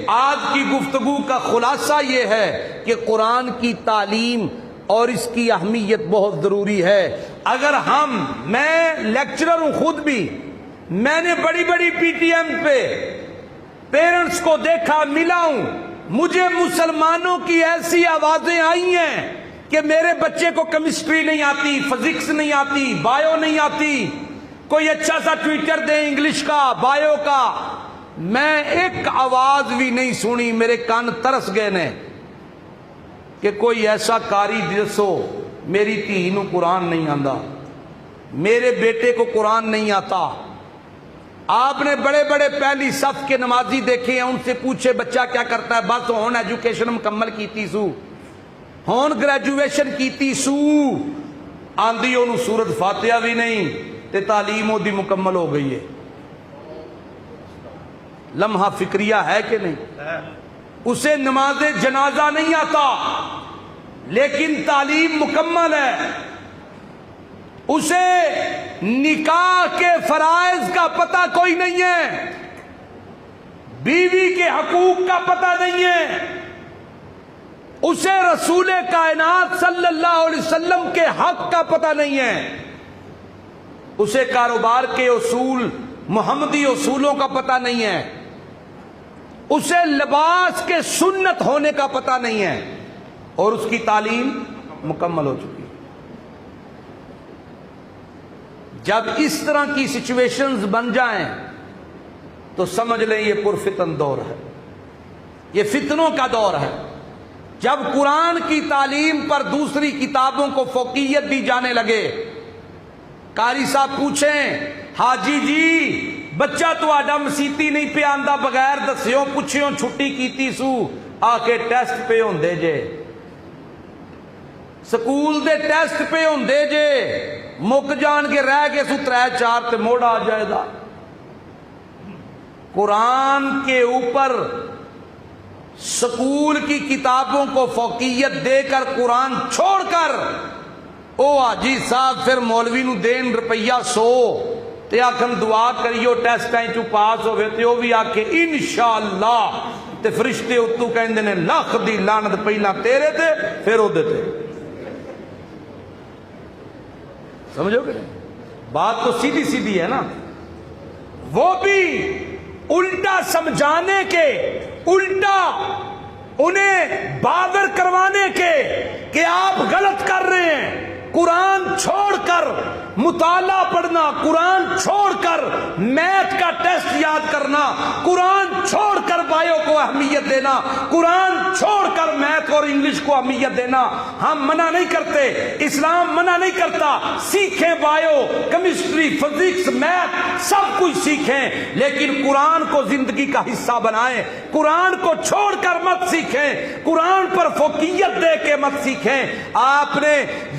آج کی گفتگو کا خلاصہ یہ ہے کہ قرآن کی تعلیم اور اس کی اہمیت بہت ضروری ہے۔ اگر میں لیکچرر ہوں خود بھی، میں نے بڑی بڑی پی ٹی ایم پہ پیرنٹس کو دیکھا، ملا ہوں، مجھے مسلمانوں کی ایسی آوازیں آئی ہیں کہ میرے بچے کو کیمسٹری نہیں آتی، فزکس نہیں آتی، بایو نہیں آتی، کوئی اچھا سا ٹویٹر دیں انگلش کا، بایو کا۔ میں ایک آواز بھی نہیں سنی، میرے کان ترس گئے نے کہ کوئی ایسا قاری دسو میری دھی نو قرآن نہیں آندا، میرے بیٹے کو قرآن نہیں آتا۔ آپ نے بڑے بڑے پہلی صف کے نمازی دیکھے ہیں، ان سے پوچھے بچہ کیا کرتا ہے؟ بس ہون ایجوکیشن مکمل کیتی سو، ہون گریجویشن کیتی سو، آندھی انہوں سورت فاتحہ بھی نہیں تے تعلیم دی مکمل ہو گئی ہے۔ لمحہ فکریہ ہے کہ نہیں؟ اسے نماز جنازہ نہیں آتا لیکن تعلیم مکمل ہے، اسے نکاح کے فرائض کا پتہ کوئی نہیں ہے، بیوی کے حقوق کا پتہ نہیں ہے، اسے رسول کائنات صلی اللہ علیہ وسلم کے حق کا پتہ نہیں ہے، اسے کاروبار کے اصول، محمدی اصولوں کا پتہ نہیں ہے، اسے لباس کے سنت ہونے کا پتہ نہیں ہے، اور اس کی تعلیم مکمل ہو چکی ہے۔ جب اس طرح کی سچویشنز بن جائیں تو سمجھ لیں یہ پرفتن دور ہے، یہ فتنوں کا دور ہے۔ جب قرآن کی تعلیم پر دوسری کتابوں کو فوقیت دی جانے لگے، قاری صاحب پوچھیں حاجی جی بچہ تو آڈا مسیتی نہیں پہ آندہ بغیر دسیوں پوچھیوں چھٹی کیتی سو، آ کے ٹیسٹ پہ ہوندے جے، سکول دے ٹیسٹ پہ ہوندے جے، مک جان کے رہ کے سو 3-4 تے موڑ آ جائے گا۔ قرآن کے اوپر سکول کی کتابوں کو فوقیت دے کر قرآن چھوڑ کر او حاجی صاحب پھر مولوی نو دین روپیہ 100 تے آکھن دعا کریو ٹیسٹائیں چو پاس ہوئے تے وہ بھی آکھے انشاءاللہ تے فرشتے اتو کہندے نے لاکھ دی لعنت پہلا تیرے تے پھر او دیتے. سمجھو کہ بات تو سیدھی سیدھی ہے نا. وہ بھی الٹا سمجھانے کے، الٹا انہیں باور کروانے کے کہ آپ غلط کر رہے ہیں. قرآن چھوڑ کر مطالعہ پڑھنا، قرآن چھوڑ کر میتھ کا ٹیسٹ یاد کرنا، قرآن چھوڑ کر بایو کو اہمیت دینا، قرآن چھوڑ کر میتھ اور انگلش کو اہمیت دینا. ہم منع نہیں کرتے، اسلام منع نہیں کرتا، سیکھیں بایو، کیمسٹری، فزکس، میتھ سب کچھ سیکھیں، لیکن قرآن کو زندگی کا حصہ بنائیں. قرآن کو چھوڑ کر مت سیکھیں، قرآن پر فوقیت دے کے مت سیکھیں. آپ نے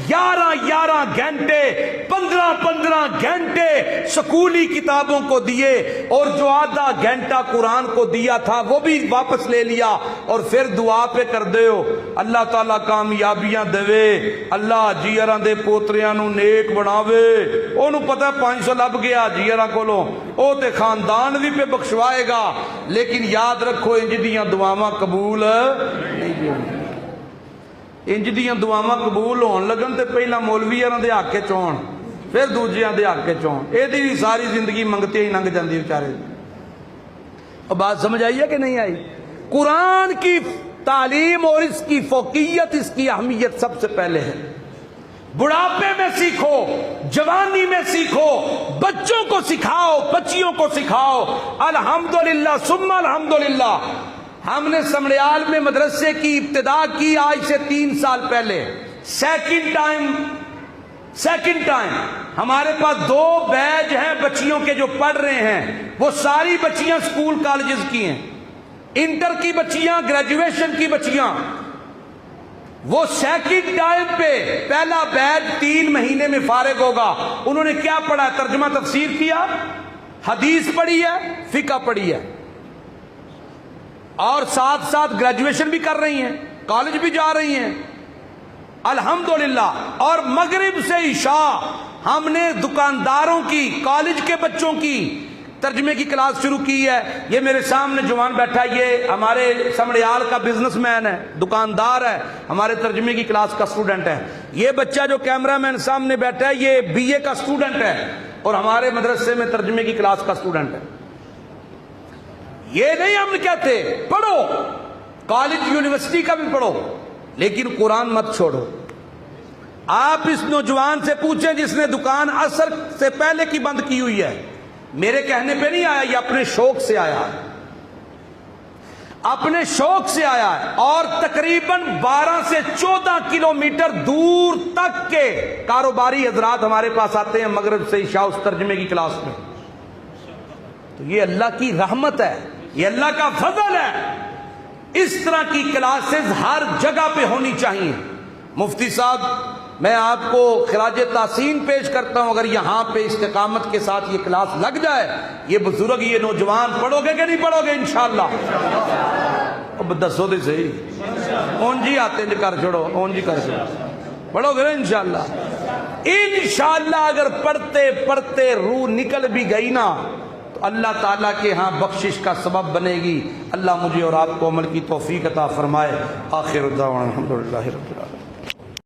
11 گھنٹے 15 گھنٹے سکولی کتابوں کو دیے اور جو آدھا گھنٹہ قرآن کو دیا تھا وہ بھی واپس لے لیا اور پھر دعا پہ کر دیو اللہ تعالیٰ کامیابیاں دے، اللہ جیاراں دے پوتریاں نو نیک بناوے. انہوں پتہ 500 لب گیا جیاراں کولوں، او تے خاندان بھی پہ بخشوائے گا. لیکن یاد رکھو انج دیاں دعاواں قبول نہیں ہوں. انج دیاں دعاواں قبول ہون لگن تے پہلا مولویاں دے حق وچ ہون، پھر دوجیاں دے حق وچ ہون. اے دی ساری زندگی منگتے ہی لنگ جاندی بیچارے. اب بات سمجھ آئی ہے کہ نہیں آئی؟ قرآن کی تعلیم اور اس کی فوقیت، اس کی اہمیت سب سے پہلے ہے. بڑھاپے میں سیکھو، جوانی میں سیکھو، بچوں کو سکھاؤ، بچیوں کو سکھاؤ. الحمدللہ ثم الحمدللہ. ہم نے سمڑیال میں مدرسے کی ابتدا کی آج سے 3 سال پہلے. سیکنڈ ٹائم ہمارے پاس 2 بیچ ہیں بچیوں کے جو پڑھ رہے ہیں. وہ ساری بچیاں سکول کالجز کی ہیں، انٹر کی بچیاں، گریجویشن کی بچیاں. وہ سیکنڈ ٹائم پہ پہلا بیچ 3 مہینے میں فارغ ہوگا. انہوں نے کیا پڑھا؟ ترجمہ تفسیر کیا، حدیث پڑھی ہے، فقہ پڑھی ہے، اور ساتھ ساتھ گریجویشن بھی کر رہی ہیں، کالج بھی جا رہی ہیں الحمدللہ. اور مغرب سے عشاء ہم نے دکانداروں کی، کالج کے بچوں کی ترجمے کی کلاس شروع کی ہے. یہ میرے سامنے جوان بیٹھا، یہ ہمارے سمڑیال کا بزنس مین ہے، دکاندار ہے، ہمارے ترجمے کی کلاس کا سٹوڈنٹ ہے. یہ بچہ جو کیمرہ مین سامنے بیٹھا ہے یہ BA کا سٹوڈنٹ ہے اور ہمارے مدرسے میں ترجمے کی کلاس کا سٹوڈنٹ ہے. یہ نہیں ہم کہتے پڑھو، کالج یونیورسٹی کا بھی پڑھو، لیکن قرآن مت چھوڑو. آپ اس نوجوان سے پوچھیں جس نے دکان عصر سے پہلے کی بند کی ہوئی ہے، میرے کہنے پہ نہیں آیا، یہ اپنے شوق سے آیا ہے، اپنے شوق سے آیا ہے. اور تقریباً 12 سے 14 کلومیٹر دور تک کے کاروباری حضرات ہمارے پاس آتے ہیں مغرب سے عشاء اس ترجمے کی کلاس میں. تو یہ اللہ کی رحمت ہے، یہ اللہ کا فضل ہے. اس طرح کی کلاسز ہر جگہ پہ ہونی چاہیے. مفتی صاحب میں آپ کو خراج تحسین پیش کرتا ہوں، اگر یہاں پہ استقامت کے ساتھ یہ کلاس لگ جائے، یہ بزرگ، یہ نوجوان پڑھو گے کہ نہیں پڑھو گے انشاءاللہ؟ اب دسو دے صحیح، اون جی آتے ہیں کر چھوڑو، اون جی کر چھوڑو، پڑھو گے نا انشاءاللہ. انشاءاللہ اگر پڑھتے پڑھتے روح نکل بھی گئی نا تو اللہ تعالیٰ کے ہاں بخشش کا سبب بنے گی. اللہ مجھے اور آپ کو عمل کی توفیق عطا فرمائے. آخر دعوانا الحمدللہ رب العالمین.